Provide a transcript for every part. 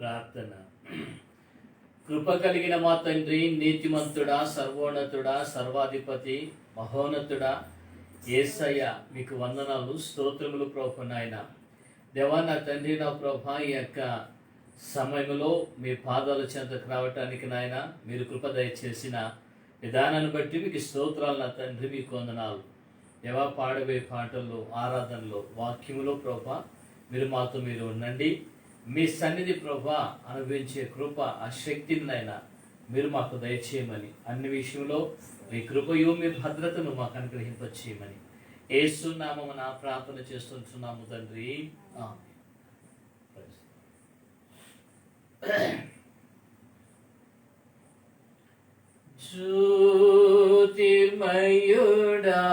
ప్రార్థన. కృప కలిగిన మా తండ్రి, నీతిమంతుడా, సర్వోన్నతుడా, సర్వాధిపతి, మహోన్నతుడా, యేసయ్య మీకు వందనాలు, స్తోత్రములు ప్రభు. నాయన దేవా, నా తండ్రి, నా ప్రభా, ఈ యొక్క సమయంలో మీ పాదాల చెంతకు రావటానికి నాయన మీరు కృప దయచేసిన విధానాన్ని బట్టి మీకు స్తోత్రాలు. నా తండ్రి మీకు వందనాలు. దేవా, పాడబోయే పాటల్లో, ఆరాధనలో, వాక్యములో ప్రభా మీరు ఉండండి. మీ సన్నిధి ప్రభా అనుభవించే కృప, ఆ శక్తిని నాయన మీరు మాకు దయచేయమని, అన్ని విషయంలో మీ కృపయు మీ భద్రతను మాకు అనుగ్రహింపచేయమని యేసు నామమున ప్రార్థన చేస్తున్నాము తండ్రి. జ్యోతిర్మయుడా,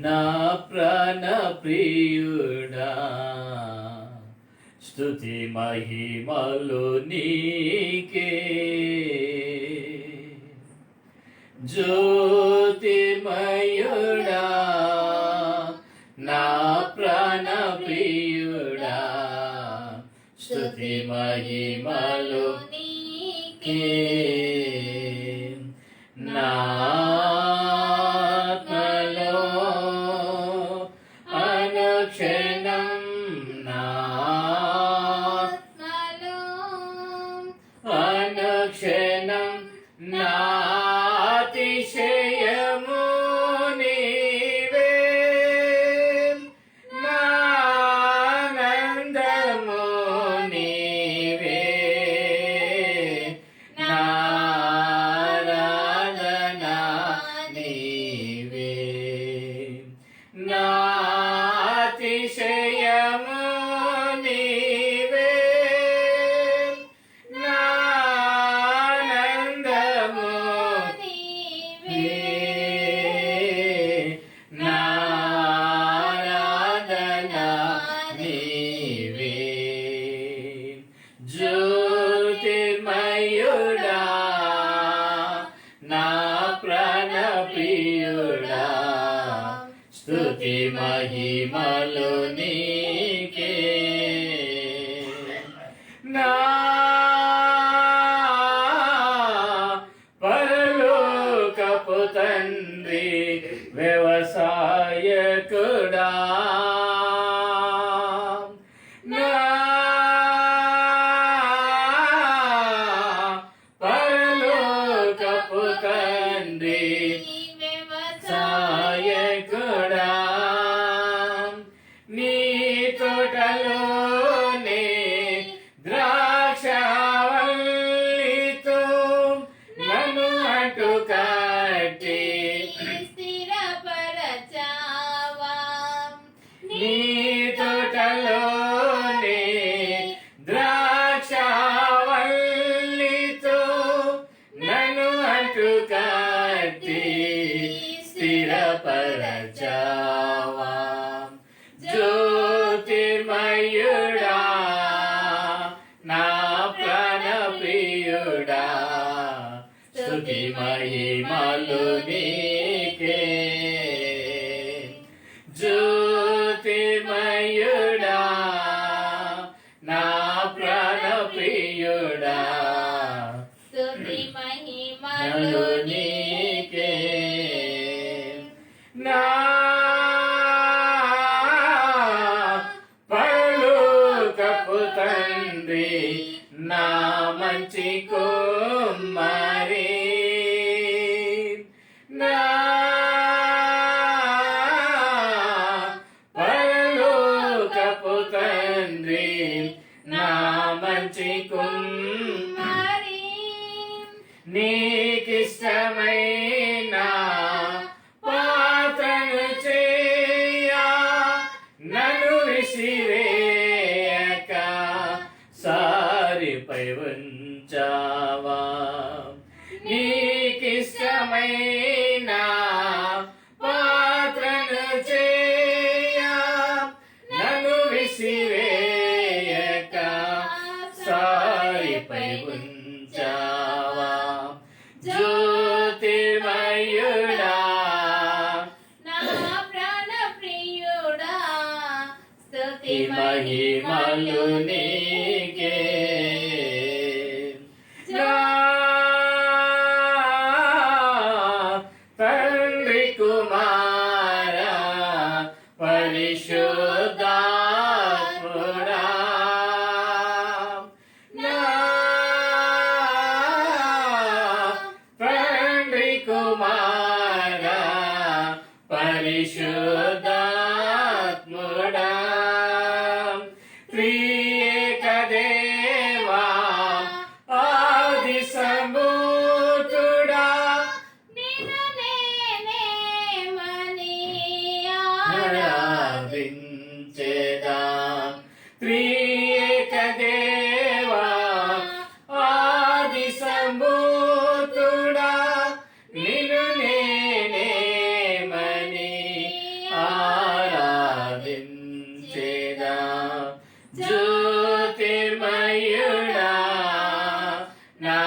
నా ప్రాణ ప్రియుడా, స్తుతి మహిమలు నీకే. జ్యోతిర్మయుడా, నా ప్రాణ ప్రియుడా, స్తుతి మహిమలు నీకే. నా క్షణం నాతిశయము నీవే, నానందము నీవే, నారాధన నీవే, నాతిశయము నీవే, జ్యోతిర్మయుడా, నా ప్రాణ ప్రియుడా, స్తుతి మహిమలు నీకే. నా పరలోకపు తండ్రి, వ్యవసాయకుడా, వ్యవసాయకుడా, నీ తోటలోనే ద్రాక్షావల్లితో నన్ను అటు కట్టి స్థిరపరచావా. నీ తోటలోనే ద్రాక్షావల్లితో నన్ను అటు కట్టి స్థిరపరచావా. జ్యోతిర్మయుడా, నా ప్రాణ ప్రియుడా, స్తుతి మహిమలు నీకే. జ్యోతిర్మయుడా, నా ప్రాణ ప్రియుడా, స్తుతి మహిమలు నీకే. నా పరలోకపు తండ్రి, నా మంచి కుమారి, నా పరలోకపు తండ్రి, నా మంచి కుమారి, నీకిష్టమైన పాత్రను చేయా నన్ను విసిరేయక సారిపై ఉంచావా. నీకిష్టమైన పాత్రను చేయా నన్ను విసిరేయక సారిపై ఉంచావా. జ్యోతిర్మయుడా, నా ప్రాణ ప్రియుడా, స్తుతి స్తుతి మహిమలు నీకే. నా తండ్రి కుమార పరిశుద్ధాత్ముడా, నా తండ్రి కుమార పరిశుద్ధాత్ముడా, త్రియేక దేవా ఆది సంభూతుడా, నిన్ను నేనేమని ఆరాధించేదా. త్రియేక దేవా ఆది సంభూతుడా, నిన్ను నేనేమని ఆరాధించేదా. జ్యోతిర్మయుడా నా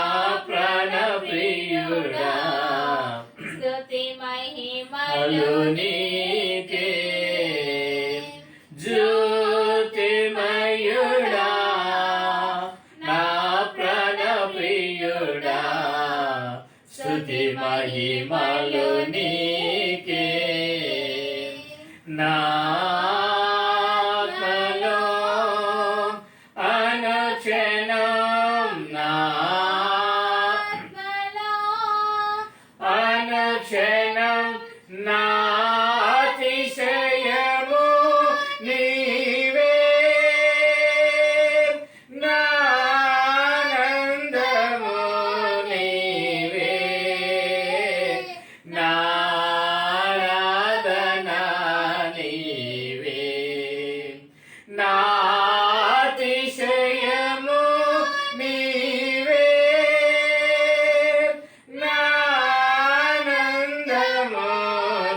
ప్రాణ ప్రియుడా, స్తుతి మహిమలు అలు నీకే. జ్యోతిర్మయుడా నా ప్రాణ ప్రియుడా, స్తుతి మహిమలు నీకే. నా ఆత్మలో అనుక్షణం, నా ఆత్మలో అనుక్షణం నా అతిశయము నీవే, నా ఆనందము నీవే, నా ఆరాధన నీవే, నా అతిశయము నీవే, నా ఆనందము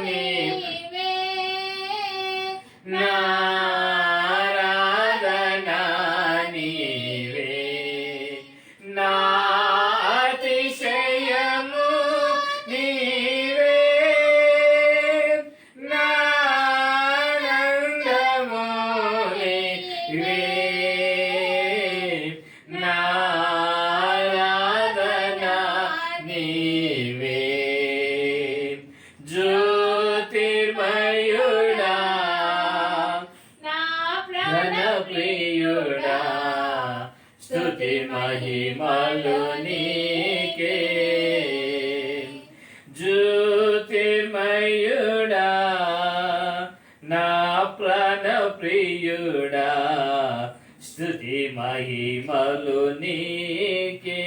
నీవే, నా ఆరాధన నీవే, నా అతిశయము నీవే, నా ఆనందము నీవే, నా ఆరాధన నీవే. జ్యోతిర్మయుడా నా ఘన ప్రియుడా, స్తుతి మహిమలు నీకే. జ్యోతిర్మయుడా నా ప్రాణ ప్రియుడా, స్తుతి మహిమలు నీకే.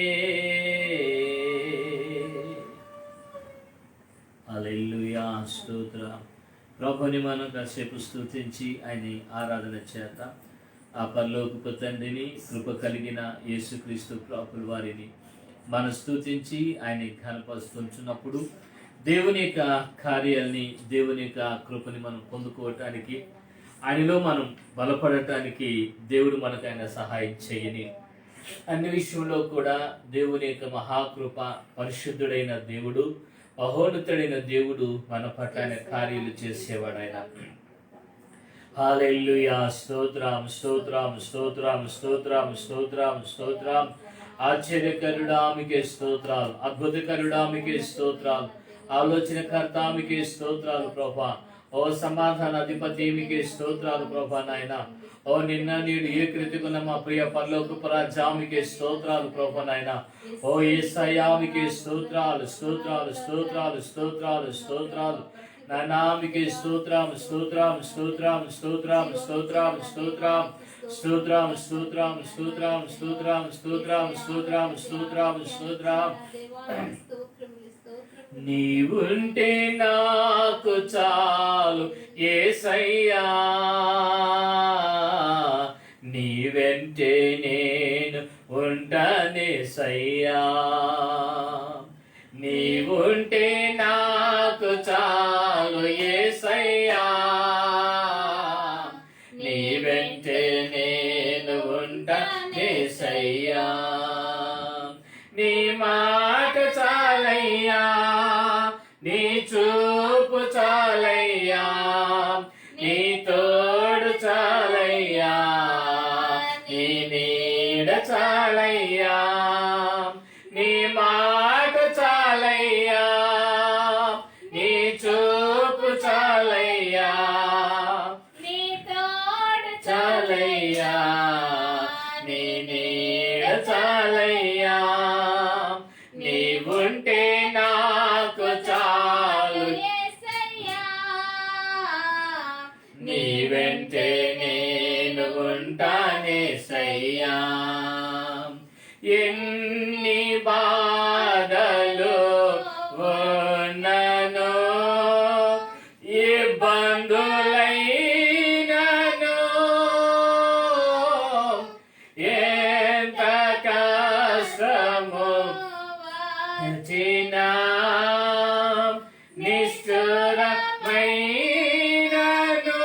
హల్లెలూయా, స్తోత్రం. ప్రభుని మనం కాసేపు స్తుతించి ఆయన ఆరాధన చేద్దాం. ఆ పరలోకపు తండ్రిని, కృప కలిగిన యేసుక్రీస్తు ప్రభుల వారిని మనం స్తుతించి ఆయన ఘనపరుస్తుంటున్నప్పుడు దేవుని యొక్క కార్యాలని, దేవుని యొక్క కృపని మనం పొందుకోవటానికి, ఆయనలో మనం బలపడటానికి దేవుడు మనకు ఆయన సహాయం చేయని. అన్ని విషయంలో కూడా దేవుని యొక్క మహాకృప, పరిశుద్ధుడైన దేవుడు, మహోన్నతుడైన దేవుడు మన పట్ల ఆయన కార్యాలు చేసేవాడు ఆయన. హల్లెలూయా, స్తోత్రం స్తోత్రం స్తోత్రం స్తోత్రం స్తోత్రం స్తోత్రం. ఆశ్చర్యకరుడా మీకే స్తోత్రాలు, అద్భుతకరుడా మీకే స్తోత్రాలు, ఆలోచనకర్త మీకే స్తోత్రాలు ప్రభా. ఓ సమాధాన అధిపతి మీకే స్తోత్రాలు ప్రభా నాయన. ఓ నిన్న నేడు ఏ కృతికున్న మా ప్రియ పరలోకపు రాజా మీకే స్తోత్రాలు ప్రభా నాయన. ఓ యేసయ్యా మీకే స్తోత్రాలు స్తోత్రాలు స్తోత్రాలు స్తోత్రాలు స్తోత్రాలు నాయనా మీకే స్తోత్రం స్తోత్రం స్తోత్రం స్తోత్రం స్తోత్రం స్తోత్రం స్తోత్రం స్తోత్రం స్తోత్రం స్తోత్రం స్తోత్రం స్తోత్రం స్తోత్రం స్తోత్రం. నీవుంటే నాకు చాలు యేసయ్యా, నీ వెంటే నేను ఉంటానేసయ్యా. నీవుంటే నాకు చాలు యేసయ్యా, నీ వెంటే నేను ఉంటానేసయ్యా. నీ మాట చాలయ్యా, నీ చూపు చాలయ్యా, నీ తోడు చాలయ్యా. చాలయ్యా, నీ నీడ చాలయ్యా, నీ మాట చాలయ్యా, నీ చూపు చాలయ్యా, నీ తోడు చాలయ్యా, నీ నీడ చాలయ్యా, నీవుంటే నాకు చాలు, యేసయ్యా, నీ వెంటే నేను ఉంటానేసయ్యా. ఎన్ని బాధలు ఉన్నను, ఇబ్బందులైనను, ఎంత కష్టము వచ్చినా, నిష్ఠురమైనను,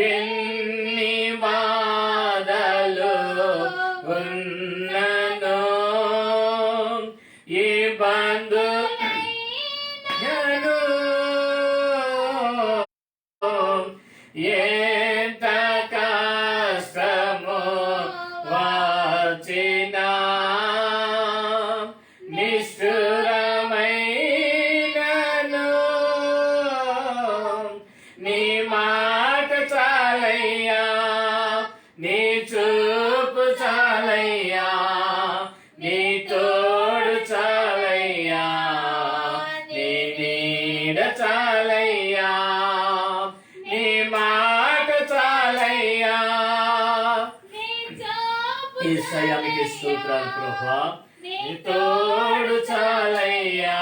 ఎన్ని బాధలు ఉన్నను, ఇబ్బందులైనను, ఎంత కష్టము వచ్చినా, నిష్ఠురమైనను, నీ మాట చాలయ్యా, నీ చూపు చాలయ్యా, నీ తోడు చాలయ్యా, నీ నీడ చాలయ్యా, నీ మాట చాలయ్యా. నీ చూపు యేసయ్యా, మీకు స్తోత్రాలు ప్రభువా. నీ తోడు చాలయ్యా,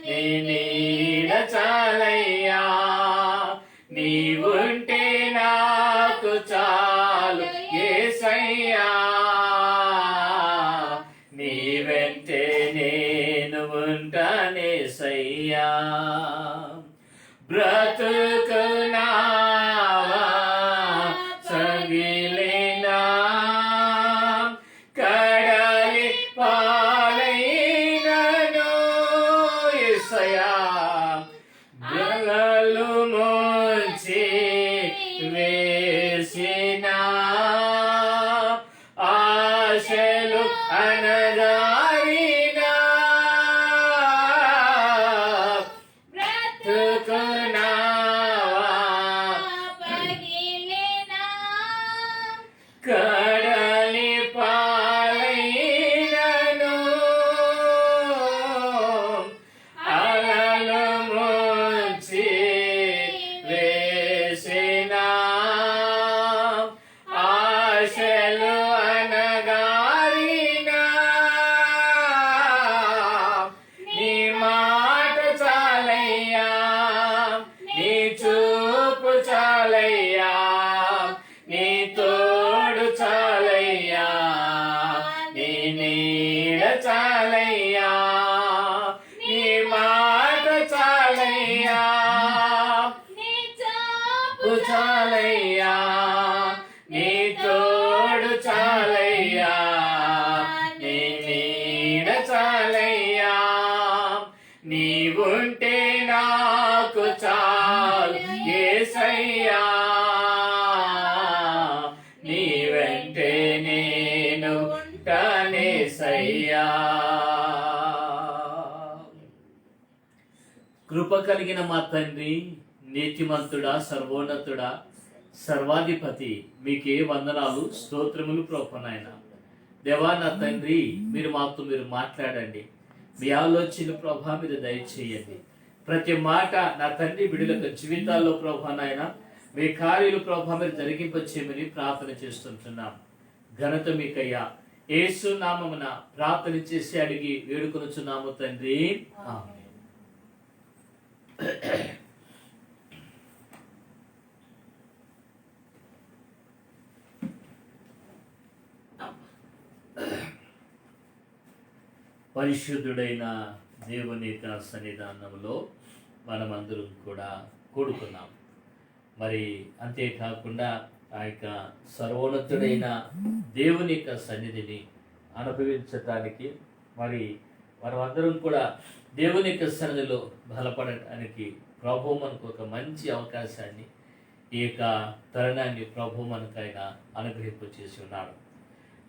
నీ నీడ చాలయ్యా, నీవుంటే నాకు చాలు యేసయ్యా, నీ వెంటే నేను ఉంటానేసయ్యా. బ్రతుకునావా సగిలినా, కడలి పాలైనను, యేసయ్యా, గలలు ముంచి వేసిన ఆశలు అనగారిన, బ్రతుకునావా పగిలినా, కడలి పాలైనను, అలలు ముంచి వేసిన ఆశలు అనగారిన, నీ మాట చాలయ్యా, నీ చూపు చాలయ్యా, నీ తోడు చాలయ్యా, నీ నీడ చాలయ్యా, నీ మాట చాలయ్యా, నీ చూపు చాలయ్యా, నీ తోడు చాలయ్యా, నీ నీడ చాలయ్యా, నీవుంటే నాకు చాలు యేసయ్యా, నీ వెంటే నేను ఉంటానేసయ్యా. కృప కలిగిన మా తండ్రి, నీతిమంతుడా, సర్వోన్నతుడా, సర్వాధిపతి, మీకే వందనాలు, స్తోత్రములు ప్రభునాయన. దేవా నా తండ్రి, మీరు మాతో మీరు మాట్లాడండి, మీ ఆలోచన ప్రభా మీరు దయచేయండి. ప్రతి మాట నా తండ్రి బిడ్డల జీవితాల్లో ప్రభా నాయన మీ కార్యాలు ప్రభా మీరు జరిగింపచేయమని ప్రార్థన చేస్తుంటున్నాం. ఘనత మీకయ్యా, యేసు నామమున ప్రార్థన చేసి అడిగి వేడుకొనుచున్నాము తండ్రి, ఆమేన్. పరిశుద్ధుడైన దేవుని యొక్క సన్నిధానంలో మనమందరం కూడా కూడుకున్నాం. మరి అంతేకాకుండా ఆ యొక్క సర్వోన్నతుడైన దేవుని యొక్క సన్నిధిని అనుభవించటానికి మరి మనమందరం కూడా దేవుని యొక్క సన్నిధిలో బలపడటానికి ప్రభు మనకు ఒక మంచి అవకాశాన్ని ఈ యొక్క తరుణాన్ని ప్రభు మనకైనా అనుగ్రహింపు చేసి ఉన్నాడు.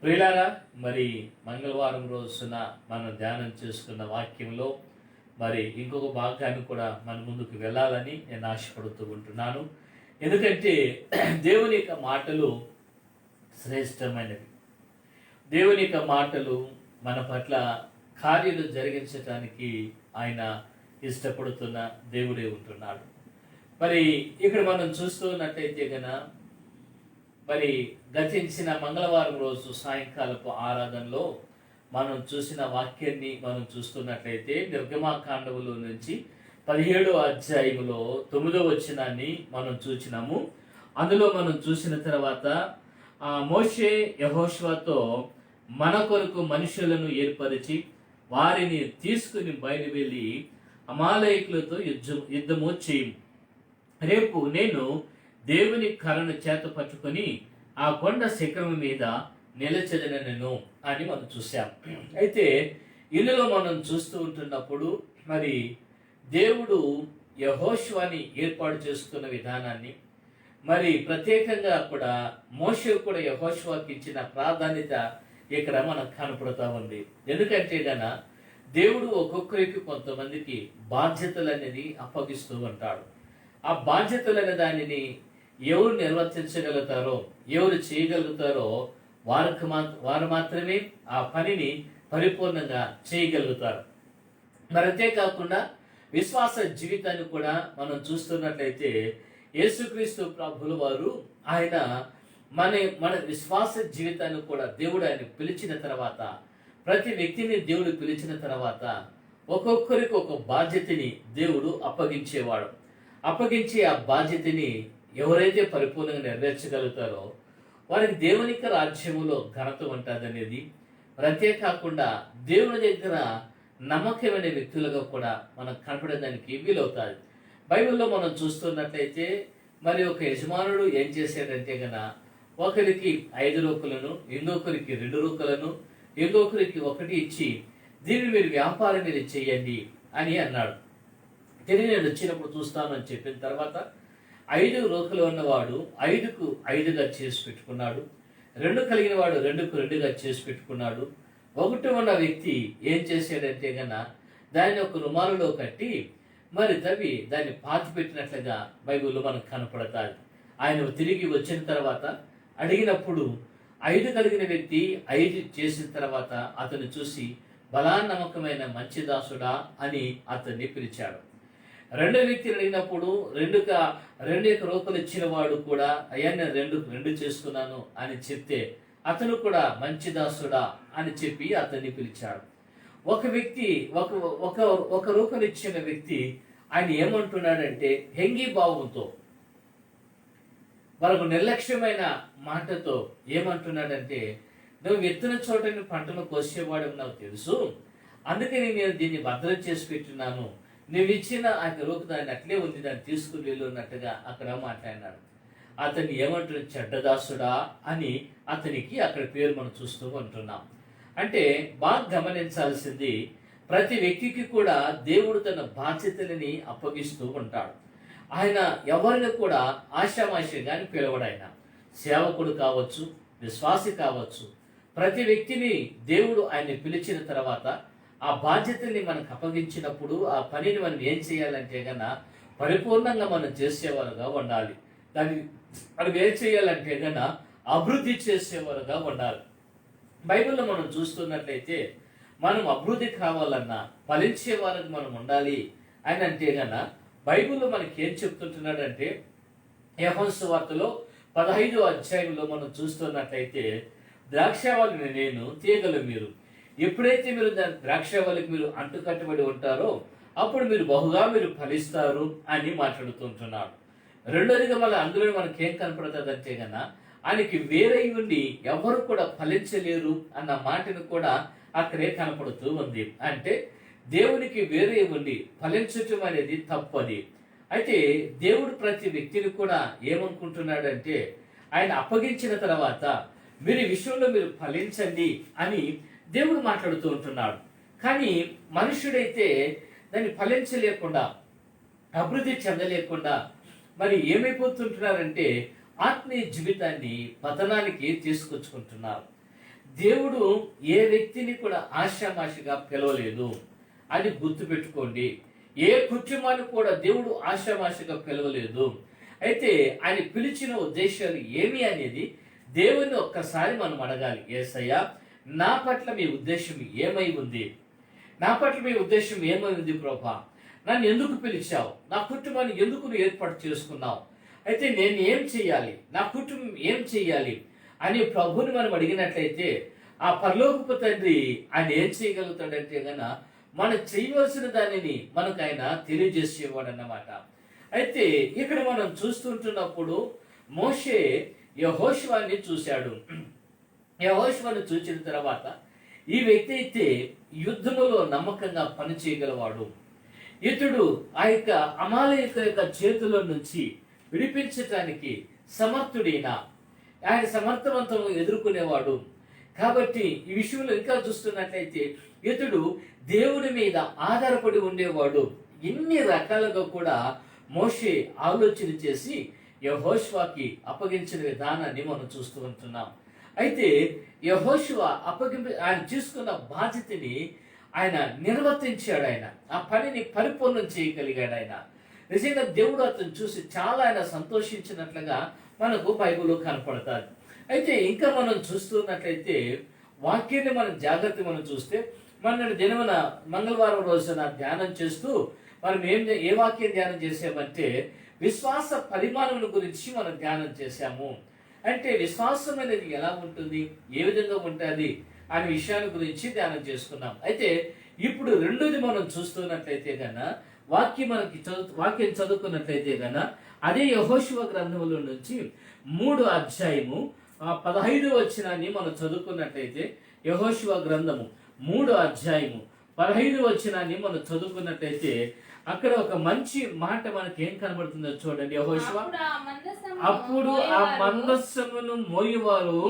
ప్రియులారా, మరి మంగళవారం రోజున మనం ధ్యానం చేసుకున్న వాక్యంలో మరి ఇంకొక భాగాన్ని కూడా మన ముందుకు వెళ్ళాలని నేను ఆశపడుతూ ఉంటున్నాను. ఎందుకంటే దేవుని యొక్క మాటలు శ్రేష్టమైనవి. దేవుని యొక్క మాటలు మన పట్ల కార్యాలు జరిగించడానికి ఆయన ఇష్టపడుతున్న దేవుడే ఉంటున్నాడు. మరి ఇక్కడ మనం చూస్తున్నట్టయితే గన మరి గతించిన మంగళవారం రోజు సాయంకాలపు ఆరాధనలో మనం చూసిన వాక్యాన్ని మనం చూస్తున్నట్లయితే నిర్గమాకాండములో నుంచి 17వ అధ్యాయములో 9వ వచనాన్ని మనం చూసినాము. అందులో మనం చూసిన తర్వాత మోషే యెహోషువతో మన కొరకు మనుషులను ఏర్పరిచి వారిని తీసుకుని బయలు వెళ్ళి అమాలేకులతో యుద్ధము చేయము. రేపు నేను దేవుని కర్రను చేత పట్టుకొని ఆ కొండ శిఖరం మీద నిలచెదనను అని మనం చూసాం. అయితే ఇందులో మనం చూస్తూ ఉంటున్నప్పుడు మరి దేవుడు యెహోషువని ఏర్పాటు చేసుకున్న విధానాన్ని, మరి ప్రత్యేకంగా కూడా మోషే కూడా యెహోషువకి ఇచ్చిన ప్రాధాన్యత ఇక్కడ మనకు కనపడుతూ ఉంది. ఎందుకంటే గన దేవుడు ఒక్కొక్కరికి కొంతమందికి బాధ్యతలు అనేది అప్పగిస్తూ ఉంటాడు. ఆ బాధ్యతలనే దానిని ఎవరు నిర్వర్తించగలుగుతారో, ఎవరు చేయగలుగుతారో వారు మాత్రమే ఆ పనిని పరిపూర్ణంగా చేయగలుగుతారు. మరి అంతేకాకుండా విశ్వాస జీవితాన్ని కూడా మనం చూస్తున్నట్లయితే యేసుక్రీస్తు ప్రభులు వారు ఆయన మన విశ్వాస జీవితాన్ని కూడా దేవుడు ఆయన పిలిచిన తర్వాత, ప్రతి వ్యక్తిని దేవుడు పిలిచిన తర్వాత ఒక్కొక్కరికి ఒక బాధ్యతని దేవుడు అప్పగించేవాడు. అప్పగించి ఆ బాధ్యతని ఎవరైతే పరిపూర్ణంగా నెరవేర్చగలుగుతారో వారికి దేవుని యొక్క రాజ్యములో ఘనత ఉంటుందనేది, అంతేకాకుండా దేవుని దగ్గర నమ్మకమైన వ్యక్తులుగా కూడా మనం కనపడడానికి వీలవుతుంది. బైబిల్లో మనం చూస్తున్నట్లయితే మరి ఒక యజమానుడు ఏం చేశాడంటే గన ఒకరికి 5 రూకలను, ఇంకొకరికి 2 రూకలను, ఇంకొకరికి 1 ఇచ్చి దీన్ని మీరు వ్యాపారం మీద చేయండి అని అన్నాడు. తిరిగి నేను వచ్చినప్పుడు చూస్తాను అని చెప్పిన తర్వాత 5 రూకలు ఉన్నవాడు 5కు 5గా చేసి పెట్టుకున్నాడు. 2 కలిగిన వాడు 2కు 2గా చేసి పెట్టుకున్నాడు. 1 ఉన్న వ్యక్తి ఏం చేశాడంటే గన దాన్ని ఒక రుమాలులో కట్టి మరి తవ్వి దాన్ని పాతి పెట్టినట్లుగా బైబిల్లో మనకు కనపడతాది. ఆయన తిరిగి వచ్చిన తర్వాత అడిగినప్పుడు 5 కలిగిన వ్యక్తి 5 చేసిన తర్వాత అతను చూసి బలానమ్మకమైన మంచి దాసుడా అని అతన్ని పిలిచాడు. 2 వ్యక్తిని అడిగినప్పుడు 2 రూపాయలు ఇచ్చిన వాడు కూడా అయ్యా నేను 2 చేసుకున్నాను అని చెప్తే అతను కూడా మంచి దాసుడా అని చెప్పి అతన్ని పిలిచాడు. ఒక వ్యక్తి ఒక రూపాయలు ఇచ్చిన వ్యక్తి ఆయన ఏమంటున్నాడంటే హెంగి భావంతో, వాళ్ళకు నిర్లక్ష్యమైన మాటతో ఏమంటున్నాడంటే, నువ్వు విత్తన చోటని పంటను కోసేవాడు నాకు తెలుసు, అందుకని నేను దీన్ని భద్రం చేసి పెట్టున్నాను, నువ్వు ఇచ్చిన ఆ రూపు దాన్ని అట్లే ఉంది, దాన్ని తీసుకుని వెళ్ళున్నట్టుగా అక్కడ మాట్లాడినాడు. అతన్ని ఏమంటున్నాడు, చెడ్డదాసుడా అని అతనికి అక్కడ పేరు మనం చూస్తూ ఉంటున్నాం. అంటే బాగా గమనించాల్సింది, ప్రతి వ్యక్తికి కూడా దేవుడు తన బాధ్యతలని అప్పగిస్తూ ఉంటాడు. ఆయన ఎవరిని కూడా ఆశామాషంగాని పిలవడు. ఆయన సేవకుడు కావచ్చు, విశ్వాసి కావచ్చు, ప్రతి వ్యక్తిని దేవుడు ఆయన పిలిచిన తర్వాత ఆ బాధ్యతల్ని మనకు అప్పగించినప్పుడు ఆ పనిని మనం ఏం చేయాలంటే కన్నా పరిపూర్ణంగా మనం చేసేవారుగా ఉండాలి. దాన్ని మనం ఏం చేయాలంటే కన్నా అభివృద్ధి చేసేవారుగా ఉండాలి. బైబిల్లో మనం చూస్తున్నట్లయితే మనం అభివృద్ధి కావాలన్నా ఫలించే వారికి మనం ఉండాలి అని అంటే కన్నా బైబిల్లో మనకి ఏం చెప్తుంటున్నాడంటే యోహాను సువార్తలో 15వ అధ్యాయంలో మనం చూస్తున్నట్లయితే ద్రాక్షావళిని నేను, తీగలు మీరు. ఎప్పుడైతే మీరు ద్రాక్షావళికి మీరు అంటుకట్టుబడి ఉంటారో అప్పుడు మీరు బహుగా మీరు ఫలిస్తారు అని మాట్లాడుతుంటున్నాడు. రెండోదిగా మళ్ళీ అందులో మనకి ఏం కనపడుతుంది అంటే కన్నా ఆయనకి వేరే ఉండి ఎవరు కూడా ఫలించలేరు అన్న మాటను కూడా అక్కడే కనపడుతూ ఉంది. అంటే దేవునికి వేరే ఉండి ఫలించటం అనేది తప్పది. అయితే దేవుడు ప్రతి వ్యక్తిని కూడా ఏమనుకుంటున్నాడంటే ఆయన అప్పగించిన తర్వాత మీరు ఈ విషయంలో మీరు ఫలించండి అని దేవుడు మాట్లాడుతూ ఉంటున్నాడు. కానీ మనుషుడైతే దాన్ని ఫలించలేకుండా, అభివృద్ధి చెందలేకుండా మరి ఏమైపోతుంటున్నారంటే ఆత్మీయ జీవితాన్ని పతనానికి తీసుకొచ్చుకుంటున్నారు. దేవుడు ఏ వ్యక్తిని కూడా ఆశామాషిగా పిలవలేదు అని గుర్తుపెట్టుకోండి. ఏ కుటుంబాన్ని కూడా దేవుడు ఆశామాషిగా పిలవలేదు. అయితే ఆయన పిలిచిన ఉద్దేశాలు ఏమి అనేది దేవుని ఒక్కసారి మనం అడగాలి. యేసయ్యా, నా పట్ల మీ ఉద్దేశం ఏమై ఉంది? నా పట్ల మీ ఉద్దేశం ఏమై ఉంది ప్రభా? నన్ను ఎందుకు పిలిచావు? నా కుటుంబాన్ని ఎందుకు నువ్వు ఏర్పాటు చేసుకున్నావు? అయితే నేను ఏం చేయాలి? నా కుటుంబం ఏం చేయాలి అని ప్రభుని మనం అడిగినట్లయితే ఆ పరలోకపు తండ్రి ఆయన ఏం చేయగలుగుతాడంటే గన మనం చేయవలసిన దానిని మనకు ఆయన తెలియజేసేవాడు అన్నమాట. అయితే ఇక్కడ మనం చూస్తుంటున్నప్పుడు మోషే యెహోషువని చూశాడు. యెహోషువను చూసిన తర్వాత ఈ వ్యక్తి అయితే యుద్ధములో నమ్మకంగా పనిచేయగలవాడు, ఇతడు ఆ యొక్క అమాలేకుల యొక్క చేతుల నుంచి విడిపించటానికి సమర్థుడైన, ఆయన సమర్థవంతం ఎదుర్కొనేవాడు. కాబట్టి ఈ విషయంలో ఇంకా చూస్తున్నట్లయితే ఇతడు దేవుడి మీద ఆధారపడి ఉండేవాడు. ఇన్ని రకాలుగా కూడా మోషే ఆలోచన చేసి యెహోషువకి అప్పగించిన విధానాన్ని మనం చూస్తూ ఉంటున్నాం. అయితే యెహోషువ ఆయన తీసుకున్న బాధ్యతని ఆయన నిర్వర్తించాడు. ఆయన ఆ పనిని పరిపూర్ణం చేయగలిగాడు. ఆయన నిజంగా దేవుడు అతను చూసి చాలా ఆయన సంతోషించినట్లుగా మనకు బైబిల్లో కనపడతాడు. అయితే ఇంకా మనం చూస్తున్నట్లయితే వాక్యాన్ని మనం జాగ్రత్తగా మనం చూస్తే మన దినమున మంగళవారం రోజున ధ్యానం చేస్తూ మనం ఏ వాక్యం ధ్యానం చేసామంటే విశ్వాస పరిమాణం గురించి మనం ధ్యానం చేశాము. అంటే విశ్వాసం అనేది ఎలా ఉంటుంది, ఏ విధంగా ఉంటుంది అనే విషయాల గురించి ధ్యానం చేసుకున్నాం. అయితే ఇప్పుడు రెండోది మనం చూస్తున్నట్లయితే కన్నా వాక్యం చదువుకున్నట్లయితే కన్నా అదే యెహోషువ గ్రంథముల నుంచి 3వ అధ్యాయము 15వ వచనాన్ని మనం చదువుకున్నట్లయితే యెహోషువ గ్రంథము 3వ అధ్యాయము 15వ వచనాన్ని మనం చదువుకున్నట్లయితే అక్కడ ఒక మంచి మాట మనకి ఏం కనబడుతుందో చూడండి. యెహోషువ అప్పుడు ఆ మందస్సమును మోయువారు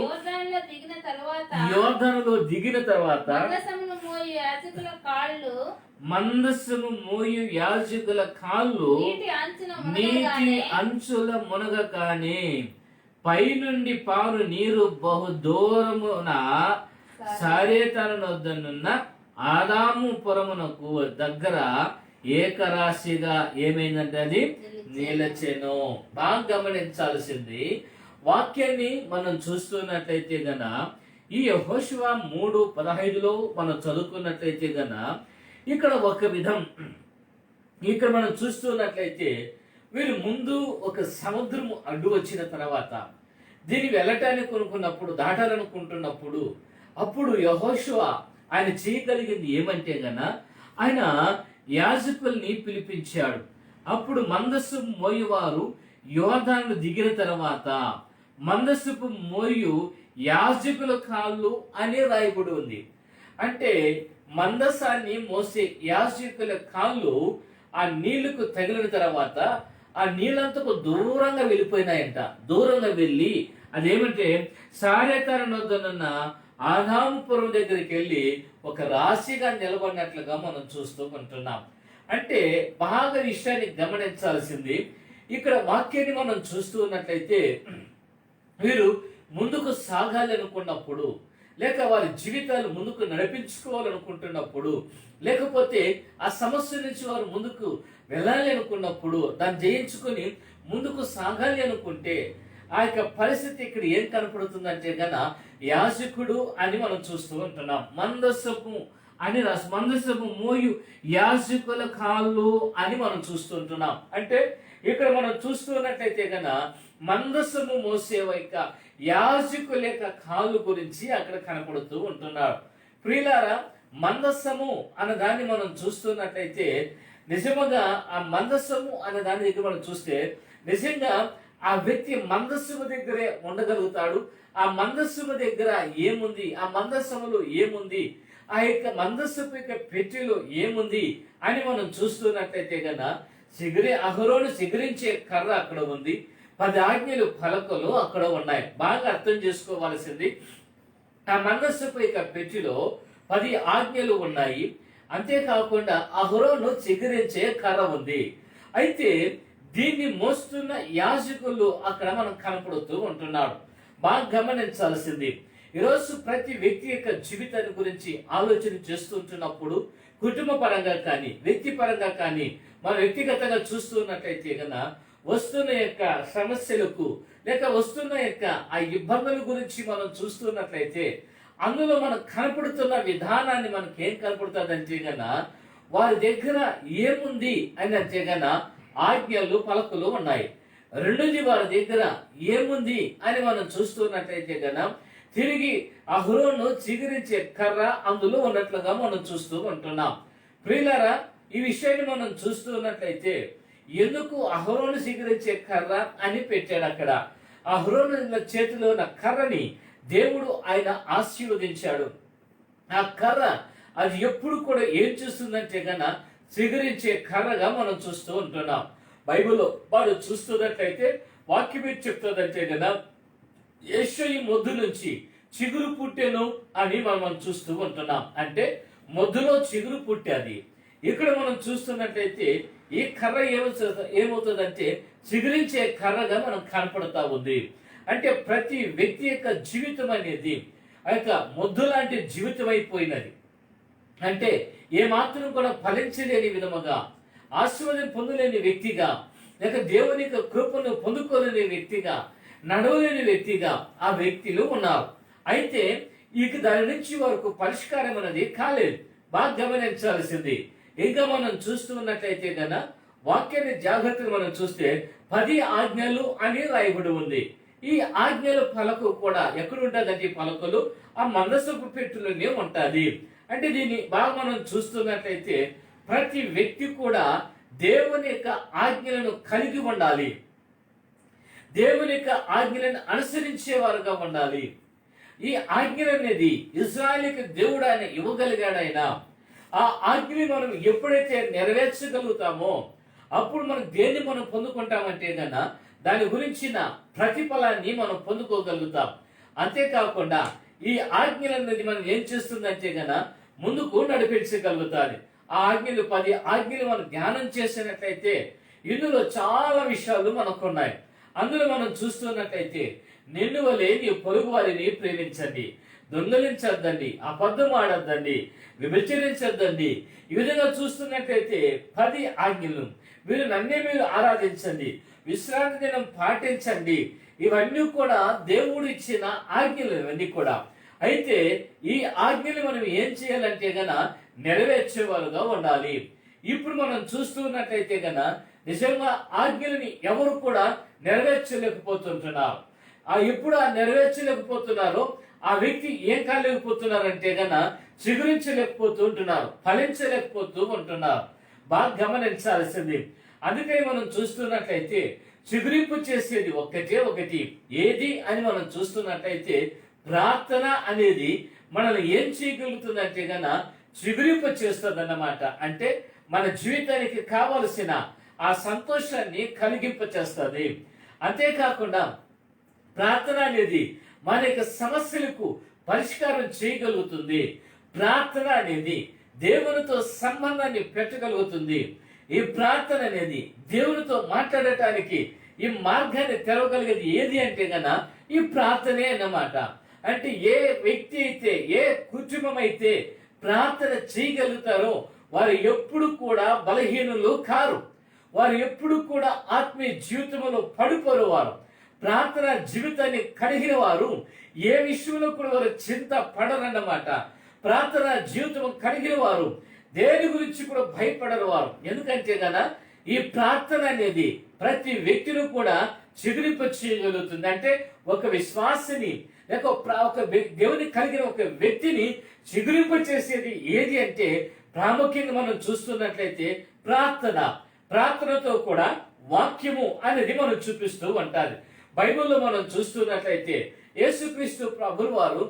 యోర్దానులో దిగిన తర్వాత మందస్సము మోయు యాజకుల కాళ్ళు నీటి అంచుల మునగగానే పైనుండి పారు నీరు బహు దూరమున సారేతనున్న ఆదాము పురమునకు దగ్గర ఏకరాశిగా ఏమైందంటే అది నిలచెను. బాగా గమనించాల్సింది వాక్యాన్ని మనం చూస్తున్నట్లయితే గన ఈ యెహోషువ 3:15లో మనం చదువుకున్నట్లయితే గన ఇక్కడ ఒక విధం ఇక్కడ మనం చూస్తున్నట్లయితే వీళ్ళు ముందు ఒక సముద్రము అడ్డు వచ్చిన తర్వాత దీన్ని వెళ్ళటానికి కొనుక్కున్నప్పుడు దాటాలనుకుంటున్నప్పుడు అప్పుడు యెహోషువ ఆయన చేయగలిగింది ఏమంటే గన ఆయన యాజకుల్ని పిలిపించాడు. అప్పుడు మందస్సు మోయువారు యోర్దాను దిగిన తర్వాత మందస్సుపు మోయు యాజకుల కాళ్ళు అనే రాయబడి ఉంది. అంటే మందసాన్ని మోసే యాజకుల కాళ్ళు ఆ నీళ్లకు తగిలిన తర్వాత ఆ నీళ్ళంతకు దూరంగా వెళ్ళిపోయినాయంట. దూరంగా వెళ్ళి అదేమంటే సారేతనున్న ఆదాముపురం దగ్గరికి వెళ్ళి ఒక రాశిగా నిలబడినట్లుగా మనం చూస్తూ ఉంటున్నాం. అంటే బాగా విషయాన్ని గమనించాల్సింది ఇక్కడ వాక్యాన్ని మనం చూస్తూ ఉన్నట్లయితే వీరు ముందుకు సాగాలి అనుకున్నప్పుడు, లేక వారి జీవితాలు ముందుకు నడిపించుకోవాలనుకుంటున్నప్పుడు, లేకపోతే ఆ సమస్య నుంచి వారు ముందుకు వెళ్ళాలి అనుకున్నప్పుడు, దాన్ని జయించుకొని ముందుకు సాగాలి అనుకుంటే ఆ యొక్క పరిస్థితి ఇక్కడ ఏం కనపడుతుందంటే గన యాజకుడు అని మనం చూస్తూ ఉంటున్నాం. మందసపు మోయు యాజకుల కాళ్ళు అని మనం చూస్తుంటున్నాం. అంటే ఇక్కడ మనం చూస్తున్నట్లయితే గన మందసము మోసే యొక్క యాజకుల యొక్క కాళ్ళు గురించి అక్కడ కనపడుతూ ఉంటున్నారు. ప్రియులారా, మందసము అన్న దాన్ని మనం చూస్తున్నట్లయితే నిజముగా ఆ మందసము అన్న దాని దగ్గర మనం చూస్తే నిజంగా ఆ వ్యక్తి మందస్సుము దగ్గరే ఉండగలుగుతాడు. ఆ మందస్సుము దగ్గర ఏముంది, ఆ మందస్సములో ఏముంది, ఆ యొక్క మందస్సుపు యొక్క పెట్టెలో ఏముంది అని మనం చూస్తున్నట్లయితే కన్నా అహరోను చిగురించే కర్ర అక్కడ ఉంది, 10 ఆజ్ఞలు పలకలు అక్కడ ఉన్నాయి. బాగా అర్థం చేసుకోవాల్సింది ఆ మందస్సుపు యొక్క పెట్టెలో 10 ఆజ్ఞలు ఉన్నాయి. అంతేకాకుండా అహరోను చిగురించే కర్ర ఉంది. అయితే దీన్ని మోస్తున్న యాజకులు అక్కడ మనం కనపడుతూ ఉంటున్నాడు. బాగా గమనించాల్సింది, ఈరోజు ప్రతి వ్యక్తి యొక్క జీవితాన్ని గురించి ఆలోచన చేస్తుంటున్నప్పుడు కుటుంబ పరంగా కానీ వ్యక్తి పరంగా కానీ మనం వ్యక్తిగతంగా చూస్తున్నట్లయితే కన్నా వస్తున్న యొక్క సమస్యలకు లేక వస్తున్న యొక్క ఆ ఇబ్బందుల గురించి మనం చూస్తున్నట్లయితే అందులో మనకు కనపడుతున్న విధానాన్ని మనకి ఏం కనపడుతుందంటే గన వారి దగ్గర ఏముంది అని అంటే గన ఆజ్ఞలు పలకలు ఉన్నాయి. రెండోది వారి దగ్గర ఏముంది అని మనం చూస్తున్నట్లయితే గన తిరిగి అహరోను చిగురించే కర్ర అందులో ఉన్నట్లుగా మనం చూస్తూ ఉంటున్నాం. ప్రియులారా, ఈ విషయాన్ని మనం చూస్తున్నట్లయితే ఎందుకు అహరోను చిగురించే కర్ర అని పెట్టాడు అక్కడ. అహరోను చేతిలో ఉన్న కర్రని దేవుడు ఆయన ఆశీర్వదించాడు. ఆ కర్ర అది ఎప్పుడు కూడా ఏం చూస్తుందంటే గన చిగురించే కర్రగా మనం చూస్తూ ఉంటున్నాం. బైబిల్లో వాడు చూస్తున్నట్లయితే వాక్యం ఏం చెప్తుందంటే గన యెషయి మొద్దు నుంచి చిగురు పుట్టెను అని మనం చూస్తూ ఉంటున్నాం. అంటే మొద్దులో చిగురు పుట్టేది. ఇక్కడ మనం చూస్తున్నట్లయితే ఈ కర్ర ఏమవుతుందంటే చిగురించే కర్రగా మనం కనపడతా ఉంది. అంటే ప్రతి వ్యక్తి యొక్క జీవితం అనేది ఆ యొక్క మొద్దు లాంటి జీవితం అయిపోయినది. అంటే ఏమాత్రం కూడా ఫలించలేని విధముగా, ఆశీర్వాదం పొందలేని వ్యక్తిగా, లేక దేవుని యొక్క కృపను పొందుకోలేని వ్యక్తిగా, నడవలేని వ్యక్తిగా ఆ వ్యక్తులు ఉన్నారు. అయితే ఇక దాని నుంచి వరకు పరిష్కారం అనేది కాలేదు. బాగా గమనించాల్సింది. ఇంకా మనం చూస్తున్నట్లయితే గన వాక్యాన్ని జాగ్రత్తగా మనం చూస్తే 10 ఆజ్ఞలు అని రాయబడి ఉంది. ఈ ఆజ్ఞల పలకు కూడా ఎక్కడ ఉంటుందంటే పలకలు ఆ మందసపు పెట్టులోనే ఉంటుంది. అంటే దీన్ని బాగా మనం చూస్తున్నట్లయితే ప్రతి వ్యక్తి కూడా దేవుని యొక్క ఆజ్ఞలను కలిగి ఉండాలి. దేవుని యొక్క ఆజ్ఞలను అనుసరించేవారుగా ఉండాలి. ఈ ఆజ్ఞలు అనేది ఇశ్రాయేలుకి దేవుడు ఆయన ఇవ్వగలిగాడు. ఆయన ఆ ఆజ్ఞని మనం ఎప్పుడైతే నెరవేర్చగలుగుతామో అప్పుడు మనం దేన్ని మనం పొందుకుంటామంటే గన దాని గురించిన ప్రతిఫలాన్ని మనం పొందుకోగలుగుతాం. అంతేకాకుండా ఈ ఆజ్ఞలు అనేది మనం ఏం చేస్తుందంటే గన ముందుకు నడిపించగలుగుతాది. ఆ ఆజ్ఞలు 10 ఆజ్ఞలు మనం ధ్యానం చేసినట్లయితే ఇందులో చాలా విషయాలు మనకున్నాయి. అందులో మనం చూస్తున్నట్లయితే నిన్ను వలె నీ పొరుగు వారిని ప్రేమించండి, దొంగలించద్దండి, అబద్ధం ఆడద్దండి, విభజించద్దండి. ఈ విధంగా చూస్తున్నట్లయితే 10 ఆజ్ఞలు. మీరు నన్నే మీరు ఆరాధించండి, విశ్రాంతి దినం పాటించండి. ఇవన్నీ కూడా దేవుడు ఇచ్చిన ఆజ్ఞలు ఇవన్నీ కూడా. అయితే ఈ ఆజ్ఞలు మనం ఏం చేయాలంటే గన నెరవేర్చేవారుగా ఉండాలి. ఇప్పుడు మనం చూస్తున్నట్లయితే గన నిజంగా ఆజ్ఞలని ఎవరు కూడా నెరవేర్చలేకపోతుంటున్నారు. ఎప్పుడు ఆ నెరవేర్చలేకపోతున్నారో ఆ వ్యక్తి ఏం కాలేకపోతున్నారంటే గన చిగురించలేకపోతుంటున్నారు, ఫలించలేకపోతూ ఉంటున్నారు. బాగా గమనించాల్సింది. అందుకని మనం చూస్తున్నట్లయితే చిగురింపు చేసేది ఒకటి ఏది అని మనం చూస్తున్నట్లయితే ప్రార్థన అనేది మనల్ని ఏం చేయగలుగుతుందంటే గన చిగురింపు చేస్తుంది అన్నమాట. అంటే మన జీవితానికి కావలసిన ఆ సంతోషాన్ని కలిగింప చేస్తుంది. అంతేకాకుండా ప్రార్థన అనేది మన యొక్క సమస్యలకు పరిష్కారం చేయగలుగుతుంది. ప్రార్థన అనేది దేవునితో సంబంధాన్ని పెట్టగలుగుతుంది. ఈ ప్రార్థన అనేది దేవునితో మాట్లాడటానికి ఈ మార్గాన్ని తెరవగలిగేది ఏది అంటే గన ఈ ప్రార్థనే అన్నమాట. అంటే ఏ వ్యక్తి అయితే ఏ కుటుంబం అయితే ప్రార్థన చేయగలుగుతారో వారు ఎప్పుడు కూడా బలహీనులు కారు. వారు ఎప్పుడు కూడా ఆత్మీయ జీవితంలో పడిపోరు. వారు ప్రార్థన జీవితాన్ని కలిగిన వారు ఏ విషయంలో కూడా వారు చింత పడరన్నమాట. ప్రార్థన జీవితం కలిగిన వారు దేని గురించి కూడా భయపడరు వారు. ఎందుకంటే గన ఈ ప్రార్థన అనేది ప్రతి వ్యక్తిని కూడా చిగురింప చేయగలుగుతుంది. అంటే ఒక విశ్వాసిని లేక ఒక దేవుని కలిగిన ఒక వ్యక్తిని చిగురింప చేసేది ఏది అంటే ప్రాముఖ్యంగా మనం చూస్తున్నట్లయితే ప్రార్థన. ప్రార్థనతో కూడా వాక్యము అనేది మనం చూపిస్తూ ఉంటారు. బైబిల్లో మనం చూస్తున్నట్లయితే యేసుక్రీస్తు ప్రభువు వారు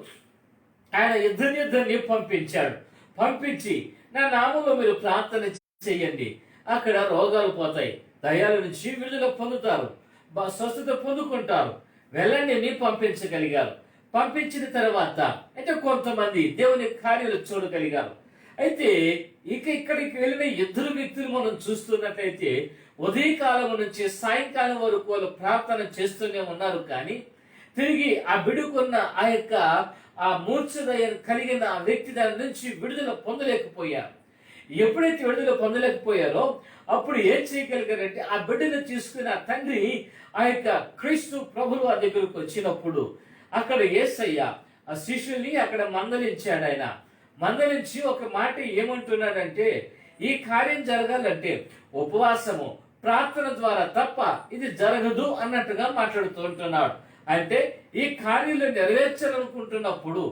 ఆయన ఇద్దరిని పంపించాడు. పంపించి నా నామంలో మీరు ప్రార్థన చేయండి, అక్కడ రోగాలు పోతాయి, దయ్యాల నుంచి విడుదల పొందుతారు, స్వస్థత పొందుకుంటారు, వెళ్ళండి అని పంపించగలిగారు. పంపించిన తర్వాత అయితే కొంతమంది దేవుని కార్యాలు చూడగలిగారు. అయితే ఇక్కడికి వెళ్ళిన ఇద్దరు వ్యక్తులు మనం చూస్తున్నట్లయితే ఉదయకాలం నుంచి సాయంకాలం వరకు వాళ్ళు ప్రార్థన చేస్తూనే ఉన్నారు. కానీ తిరిగి ఆ బిడుకున్న ఆ మూర్ఛదయ కలిగిన ఆ వ్యక్తి దాని నుంచి విడుదల పొందలేకపోయారు. ఎప్పుడైతే విడుదల పొందలేకపోయారో అప్పుడు ఏం చేయగలిగారంటే ఆ బిడ్డను తీసుకుని ఆ తండ్రి క్రీస్తు ప్రభులు వారి దగ్గరకు వచ్చినప్పుడు అక్కడ యేసయ్య ఆ శిష్యుని అక్కడ మందలించాడు. ఆయన మందలించి ఒక మాట ఏమంటున్నాడంటే, ఈ కార్యం జరగాలంటే ఉపవాసము ప్రార్థన ద్వారా తప్ప ఇది జరగదు అన్నట్టుగా మాట్లాడుతూ ఉంటున్నాడు. అంటే ఈ కార్యాలు నెరవేర్చాలనుకుంటున్నప్పుడు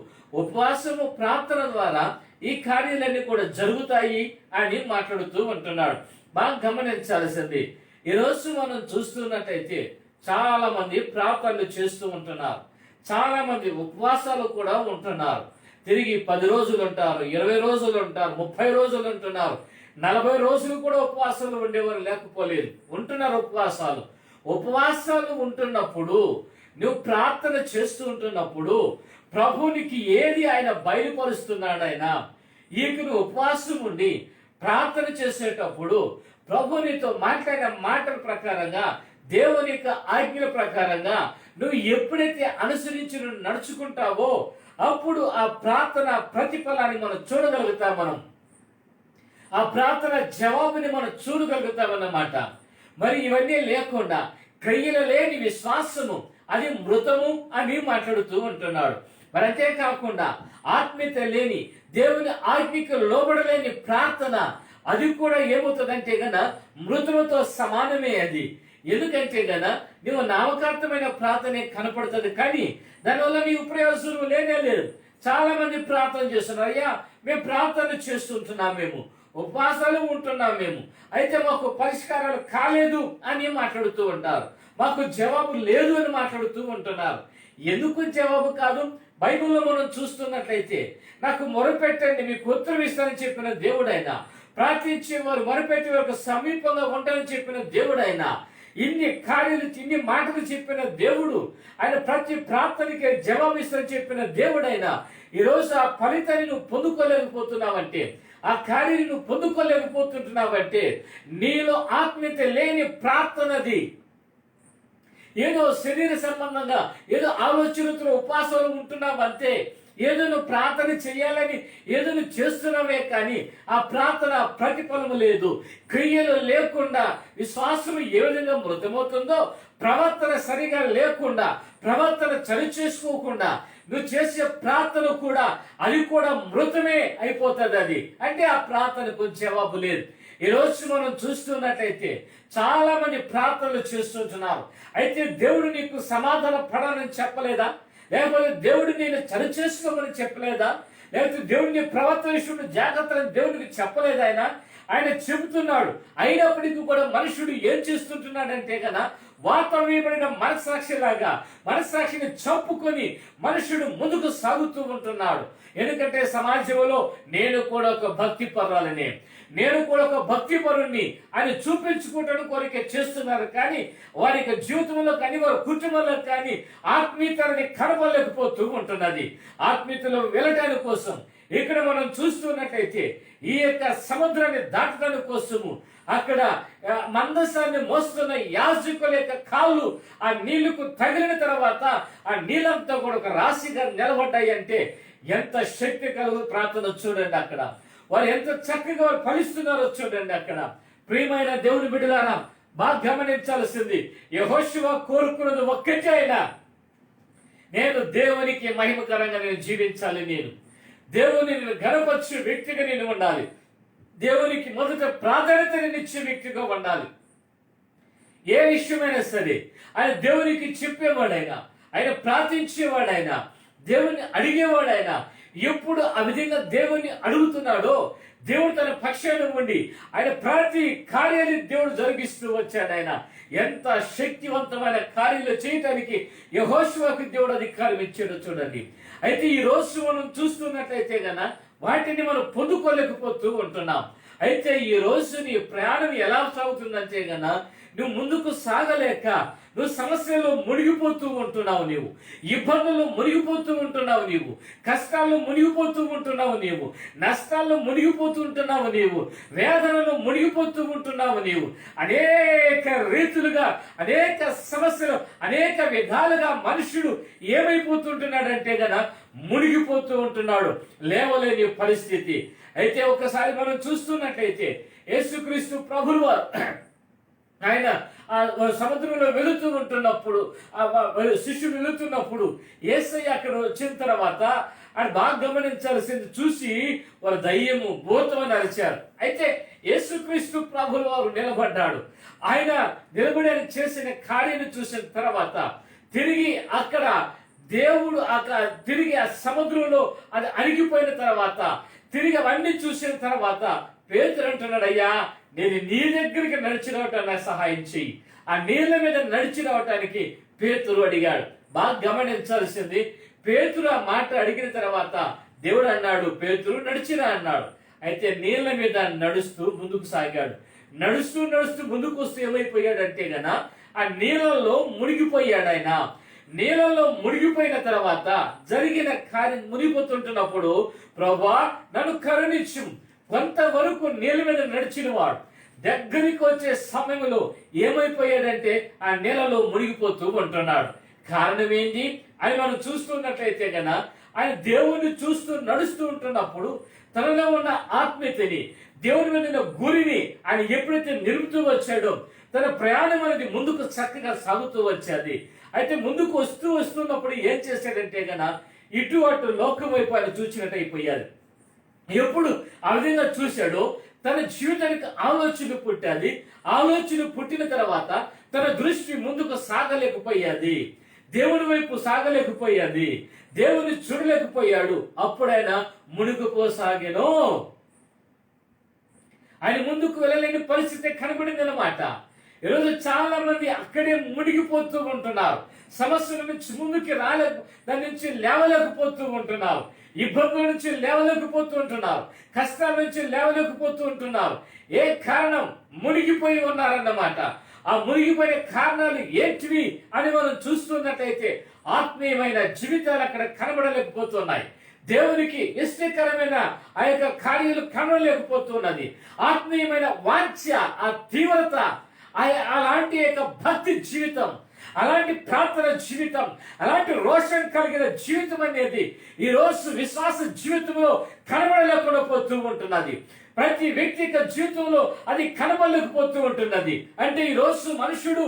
ఉపవాసము ప్రార్థన ద్వారా ఈ కార్యాలన్నీ కూడా జరుగుతాయి అని మాట్లాడుతూ ఉంటున్నాడు. బాగా గమనించాల్సింది, ఈరోజు మనం చూస్తున్నట్టయితే చాలా మంది ప్రార్థనలు చేస్తూ ఉంటున్నారు, చాలా మంది ఉపవాసాలు కూడా ఉంటున్నారు. తిరిగి 10 రోజులు ఉంటారు, 20 రోజులు ఉంటారు, 30 రోజులు ఉంటున్నారు, 40 రోజులు కూడా ఉపవాసాలు ఉండేవారు లేకపోలేదు, ఉంటున్నారు ఉపవాసాలు. ఉపవాసాలు ఉంటున్నప్పుడు నువ్వు ప్రార్థన చేస్తూ ఉంటున్నప్పుడు ప్రభునికి ఏది ఆయన బయలుపరుస్తున్నాడు. ఆయన నువ్వు ఉపవాసం ఉండి ప్రార్థన చేసేటప్పుడు ప్రభు నీతో మాట్లాడిన మాటల ప్రకారంగా, దేవుని యొక్క ఆజ్ఞల ప్రకారంగా నువ్వు ఎప్పుడైతే అనుసరించి నడుచుకుంటావో అప్పుడు ఆ ప్రార్థన ప్రతిఫలాన్ని మనం చూడగలుగుతాం. మనం ఆ ప్రార్థన జవాబుని మనం చూడగలుగుతామన్నమాట. మరి ఇవన్నీ లేకుండా క్రియలు లేని విశ్వాసము అది మృతము అని మాట్లాడుతూ ఉంటున్నాడు. మరి అంతేకాకుండా ఆత్మీయత లేని, దేవుని ఆజ్ఞకు లోబడలేని ప్రార్థన అది కూడా ఏమవుతుందంటే గన మృతులతో సమానమే. అది ఎందుకంటే గన నువ్వు నామకార్థమైన ప్రార్థనే కనపడుతుంది, కానీ దానివల్ల నీవు ప్రయోజనం లేనే లేదు. చాలా మంది ప్రార్థన చేస్తున్నారు, అయ్యా మేము ప్రార్థన చేస్తుంటున్నాం, మేము ఉపవాసాలు ఉంటున్నాం, మేము అయితే మాకు పరిష్కారాలు కాలేదు అని మాట్లాడుతూ ఉంటారు, మాకు జవాబు లేదు అని మాట్లాడుతూ ఉంటున్నారు. ఎందుకు జవాబు కాదు? బైబిల్లో మనం చూస్తున్నట్లయితే నాకు మొరపెట్టండి మీకు ఉత్తరం ఇస్తానని చెప్పిన దేవుడైనా, ప్రార్థించే వారు మొరపెట్టే వారికి సమీపంగా ఉంటానని చెప్పిన దేవుడైనా, ఇన్ని కార్యాలు ఇన్ని మాటలు చెప్పిన దేవుడు, ఆయన ప్రతి ప్రార్థనకి జవాబిస్తానని చెప్పిన దేవుడైనా ఈరోజు ఆ ఫలితాన్ని నువ్వు పొందుకోలేకపోతున్నావంటే, ఆ కార్యాన్ని నువ్వు పొందుకోలేకపోతుంటున్నావంటే నీలో ఆత్మీయత లేని ప్రార్థనది. ఏదో శరీర సంబంధంగా ఏదో ఆలోచనతో ఉపవాసాలు ఉంటున్నావు అంతే, ఏదో నువ్వు ప్రార్థన చేయాలని ఏదో నువ్వు చేస్తున్నావే, కానీ ఆ ప్రార్థన ప్రతిఫలము లేదు. క్రియలు లేకుండా విశ్వాసం ఏ విధంగా మృతమవుతుందో, ప్రవర్తన సరిగా లేకుండా, ప్రవర్తన చలి చేసుకోకుండా నువ్వు చేసే ప్రార్థన కూడా అది కూడా మృతమే అయిపోతుంది. అది అంటే ఆ ప్రార్థనకు జవాబు లేదు. ఈ రోజు మనం చూస్తున్నట్లయితే చాలా మంది ప్రార్థనలు చేస్తుంటున్నారు, అయితే దేవుడు నీకు సమాధాన పడాలని చెప్పలేదా? లేకపోతే దేవుడు నేను చలి చేసుకోమని చెప్పలేదా? లేకపోతే దేవుడిని ప్రవర్తన విషయంలో జాగ్రత్తలు దేవుడికి చెప్పలేదా? ఆయన చెబుతున్నాడు. అయినప్పటికీ కూడా మనుషుడు ఏం చేస్తుంటున్నాడంటే కదా, వాతం వేయబడిన మనస్సాక్షిలాగా మనస్సాక్షిని చంపుకొని మనుషుడు ముందుకు సాగుతూ ఉంటున్నాడు. ఎందుకంటే సమాజంలో నేను కూడా ఒక భక్తి పరురాలని, నేను కూడా ఒక భక్తి పరుణ్ణి అని చూపించుకోవటానికి కోరిక చేస్తున్నారు, కానీ వారి యొక్క జీవితంలో కానీ వారి కుటుంబంలో కానీ ఆత్మీయతని కనబడలేకపోతూ ఉంటున్నది. ఆత్మీయతలో వెళ్ళటానికి కోసం ఇక్కడ మనం చూస్తున్నట్లయితే ఈ యొక్క సముద్రాన్ని దాటడానికి కోసము అక్కడ మందసాన్ని మోస్తున్న యాజకుల యొక్క కాళ్ళు ఆ నీళ్లకు తగిలిన తర్వాత ఆ నీళ్ళంతా కూడా ఒక రాశిగా నిలబడ్డాయి. అంటే ఎంత శక్తి కలుగు ప్రార్థన చూడండి, అక్కడ వారు ఎంత చక్కగా వారు ఫలిస్తున్నారో చూడండి. అక్కడ ప్రియమైన దేవుని బిడ్డలారా బాగా గమనించాల్సింది, యెహోషువ కోరుకున్నది ఒక్కటే, అయినా నేను దేవునికి మహిమకరంగా నేను జీవించాలి, నేను దేవుని గణపరిచే వ్యక్తిగా నేను ఉండాలి, దేవునికి మొదట ప్రాధాన్యత నేను ఇచ్చే వ్యక్తిగా ఉండాలి. ఏ విషయమైనా సరే ఆయన దేవునికి చెప్పేవాడైనా, ఆయన ప్రార్థించేవాడైనా, దేవుని అడిగేవాడైనా, ఎప్పుడు ఆ విధంగా దేవుని అడుగుతున్నాడో దేవుడు తన పక్షాన ఉండి ఆయన ప్రతి కార్యాన్ని దేవుడు జరిగిస్తూ వచ్చాడు. ఆయన ఎంత శక్తివంతమైన కార్యాలు చేయటానికి యెహోషువకు దేవుడు అధికారం ఇచ్చాడో చూడండి. అయితే ఈ రోజు మనం చూస్తున్నట్లయితే గన వాటిని మనం పొందుకోలేకపోతూ ఉంటున్నాం. అయితే ఈ రోజు నీ ప్రయాణం ఎలా సాగుతుందంటే గన నువ్వు ముందుకు సాగలేక నువ్వు సమస్యల్లో మునిగిపోతూ ఉంటున్నావు, నీవు ఇబ్బందుల్లో మునిగిపోతూ ఉంటున్నావు, నీవు కష్టాల్లో మునిగిపోతూ ఉంటున్నావు, నీవు నష్టాల్లో మునిగిపోతూ ఉంటున్నావు, నీవు వేదనలో మునిగిపోతూ ఉంటున్నావు, నీవు అనేక రీతులుగా అనేక సమస్యలు అనేక విధాలుగా మనుషుడు ఏమైపోతుంటున్నాడంటే గన మునిగిపోతూ ఉంటున్నాడు, లేవలేని పరిస్థితి. అయితే ఒకసారి మనం చూస్తున్నట్లయితే యేసుక్రీస్తు ప్రభులు వారు ఆయన సముద్రంలో వెళుతూ ఉంటున్నప్పుడు శిష్యులు వెళుతున్నప్పుడు యేసయ్య అక్కడ వచ్చిన తర్వాత ఆయన బాగా గమనించాల్సింది, చూసి వారు దయ్యము భూతం అని అరిచారు. అయితే యేసుక్రీస్తు ప్రభులు వారు నిలబడ్డాడు. ఆయన నిలబడి ఆయన చేసిన కార్యాన్ని చూసిన తర్వాత తిరిగి అక్కడ దేవుడు తిరిగి ఆ సముద్రంలో అది అణిగిపోయిన తర్వాత తిరిగి అవన్నీ చూసిన తర్వాత పేతురు అంటున్నాడు, అయ్యా నేను నీ దగ్గరికి నడిచి రావటానికి సహాయం చెయ్యి. ఆ నీళ్ళ మీద నడిచి రావటానికి పేతురు అడిగాడు. బాగా గమనించాల్సింది, పేతురు ఆ మాట అడిగిన తర్వాత దేవుడు అన్నాడు, పేతురు నడిచిరా అన్నాడు. అయితే నీళ్ళ మీద నడుస్తూ ముందుకు సాగాడు. నడుస్తూ నడుస్తూ ముందుకు వస్తూ ఏమైపోయాడంటే గన ఆ నీళ్ళల్లో మునిగిపోయాడు. ఆయన నీళ్ళల్లో మునిగిపోయిన తర్వాత జరిగిన కార్యం మునిగిపోతుంటున్నప్పుడు, ప్రభువా నన్ను కరుణించు. కొంతవరకు నీళ్ళ మీద నడిచిన వాడు దగ్గరికి వచ్చే సమయంలో ఏమైపోయాడంటే ఆ నీళ్ళలో మునిగిపోతూ ఉంటున్నాడు. కారణం ఏంటి అని మనం చూస్తున్నట్లయితే గన ఆయన దేవుణ్ణి చూస్తూ నడుస్తూ ఉంటున్నప్పుడు తనలో ఉన్న ఆత్మీయతని దేవుని మీద ఉన్న గురిని ఆయన ఎప్పుడైతే నిలుపుతూ వచ్చాడో తన ప్రయాణం అనేది ముందుకు చక్కగా సాగుతూ వచ్చేది. అయితే ముందుకు వస్తున్నప్పుడు ఏం చేశాడంటే గన ఇటు అటు లోకం వైపు ఆయన చూసినట్టు అయిపోయాడు. ఎప్పుడు ఆ విధంగా చూశాడో తన జీవితానికి ఆలోచన పుట్టాది. ఆలోచన పుట్టిన తర్వాత తన దృష్టి ముందుకు సాగలేకపోయాది, దేవుని వైపు సాగలేకపోయాది, దేవుని చూడలేకపోయాడు. అప్పుడు ఆయన మునిగిపోసాగెను. ఆయన ముందుకు వెళ్ళలేని పరిస్థితి కనబడింది అన్నమాట. ఈరోజు చాలా మంది అక్కడే మునిగిపోతూ ఉంటున్నారు. సమస్యల నుంచి ముందుకి దాని నుంచి లేవలేకపోతూ ఉంటున్నారు. ఇబ్బందుల నుంచి లేవలేకపోతూ ఉంటున్నారు. కష్టాల నుంచి లేవలేకపోతూ ఉంటున్నారు. ఏ కారణం? మునిగిపోయి ఉన్నారన్నమాట. ఆ మునిగిపోయిన కారణాలు ఏంటివి అని మనం చూస్తున్నట్లయితే ఆత్మీయమైన జీవితాలు అక్కడ కనబడలేకపోతున్నాయి. దేవునికి ఇష్టకరమైన ఆ యొక్క కార్యాలు కనబడలేకపోతున్నది. ఆత్మీయమైన వాంఛ, ఆ తీవ్రత, అలాంటి యొక్క భక్తి జీవితం, అలాంటి ప్రార్థన జీవితం, అలాంటి రోషం కలిగిన జీవితం అనేది ఈ రోజు విశ్వాస జీవితంలో కనబడలేకుండా పోతూ ఉంటున్నది. ప్రతి వ్యక్తి యొక్క జీవితంలో అది కనబడలేకపోతూ ఉంటున్నది. అంటే ఈ రోజు మనుషుడు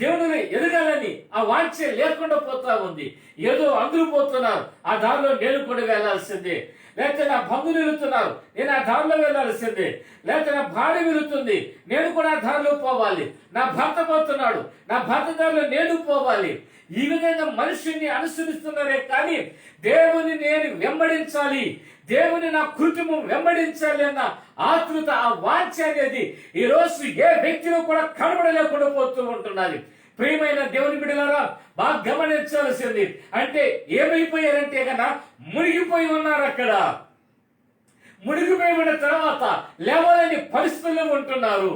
దేవుని ఎదగాలని ఆ వాంఛ లేకుండా పోతా ఉంది. ఏదో అందరూ పోతున్నారు, ఆ దారిలో నేను కూడా వెళ్లాల్సిందే. లేకపోతే నా బంధువులు వెళుతున్నారు, నేను ఆ దారిలో వెళ్లాల్సిందే. లేకపోతే నా భార్య వెళుతుంది, నేను కూడా ఆ దారిలో పోవాలి. నా భర్త పోతున్నాడు, నా భర్త దారిలో నేను పోవాలి. ఈ విధంగా మనుషుల్ని అనుసరిస్తున్నారే కానీ దేవుని నేను వెంబడించాలి, దేవుని నా కుటుంబం వెంబడించాలి అన్న ఆతృత, ఆ వాంఛ అనేది ఈ రోజు ఏ వ్యక్తిలో కూడా కనబడలేకుండా పోతూ ఉంటున్నది. ప్రియమైన దేవుని బిడ్డలారా, బాగా గమనించాల్సింది అంటే ఏమైపోయారంటే కన్నా మునిగిపోయి ఉన్నారు. అక్కడ మునిగిపోయి ఉన్న తర్వాత లేవాలని పరిస్థితుల్లో ఉంటున్నారు.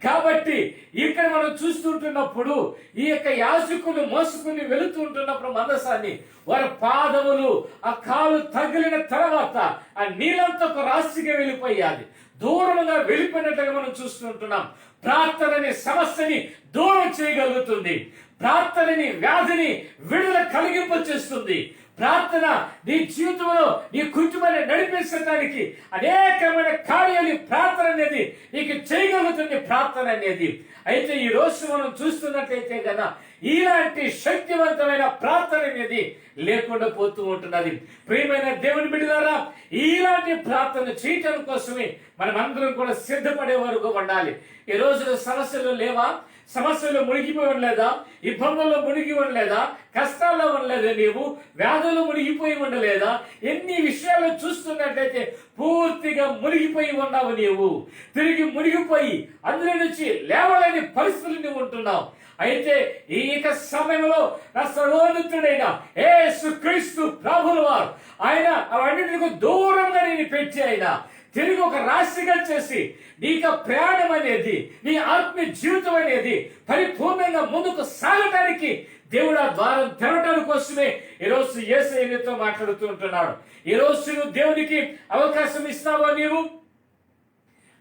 కాబట్టి ఇక్కడ మనం చూస్తుంటున్నప్పుడు ఈ యొక్క యాజకులు మోసుకుని వెళుతుంటున్నప్పుడు మందసాన్ని వారి పాదములు ఆ కాలు తగిలిన తర్వాత ఆ నీళ్ళంతా ఒక రాశిగా వెళ్ళిపోయాది, దూరంగా వెళ్ళిపోయినట్టుగా మనం చూస్తుంటున్నాం. ప్రార్థనని సమస్యని దూరం చేయగలుగుతుంది. ప్రార్థనని వ్యాధిని విడుదల కలిగింపచేస్తుంది. ప్రార్థన నీ జీవితంలో నీ కుటుంబాన్ని నడిపించడానికి అనేకమైన కార్యాలు ప్రార్థన అనేది నీకు చేయగలుగుతుంది. ప్రార్థన అనేది అయితే ఈ రోజు మనం చూస్తున్నట్లయితే కదా ఇలాంటి శక్తివంతమైన ప్రార్థన అనేది లేకుండా పోతూ ఉంటున్నది. ప్రియమైన దేవుని బిడ్డలారా, ఇలాంటి ప్రార్థన చేయటం కోసమే మనం అందరం కూడా సిద్ధపడే వరకు ఉండాలి. ఈ రోజున సమస్యలు లేవా? సమస్యలు మునిగిపోయి ఉండలేదా? ఇబ్బందుల్లో మునిగి ఉండలేదా? కష్టాల్లో ఉండలేదా? నీవు వ్యాధులు మునిగిపోయి ఉండలేదా? ఎన్ని విషయాలు చూస్తున్నట్లయితే పూర్తిగా మునిగిపోయి ఉన్నావు. నీవు తిరిగి మునిగిపోయి అందులో నుంచి లేవలేని పరిస్థితులు నువ్వు ఉంటున్నావు. అయితే ఈ యొక్క సమయంలో నా సర్వోన్నతుడైన యేసుక్రీస్తు ప్రభువుల వారు ఆయన అవన్నిటికి దూరంగా నేను పెట్టి ఆయన తిరిగి ఒక రాశిగా చేసి నీకు ప్రయాణం అనేది, నీ ఆత్మీయ జీవితం అనేది పరిపూర్ణంగా ముందుకు సాగటానికి దేవుడు ఆ ద్వారం తెరవడానికి కోసమే ఈరోజు యేసయ్య నీతో మాట్లాడుతూ ఉంటున్నాడు. ఈరోజు నువ్వు దేవునికి అవకాశం ఇస్తావో, నీవు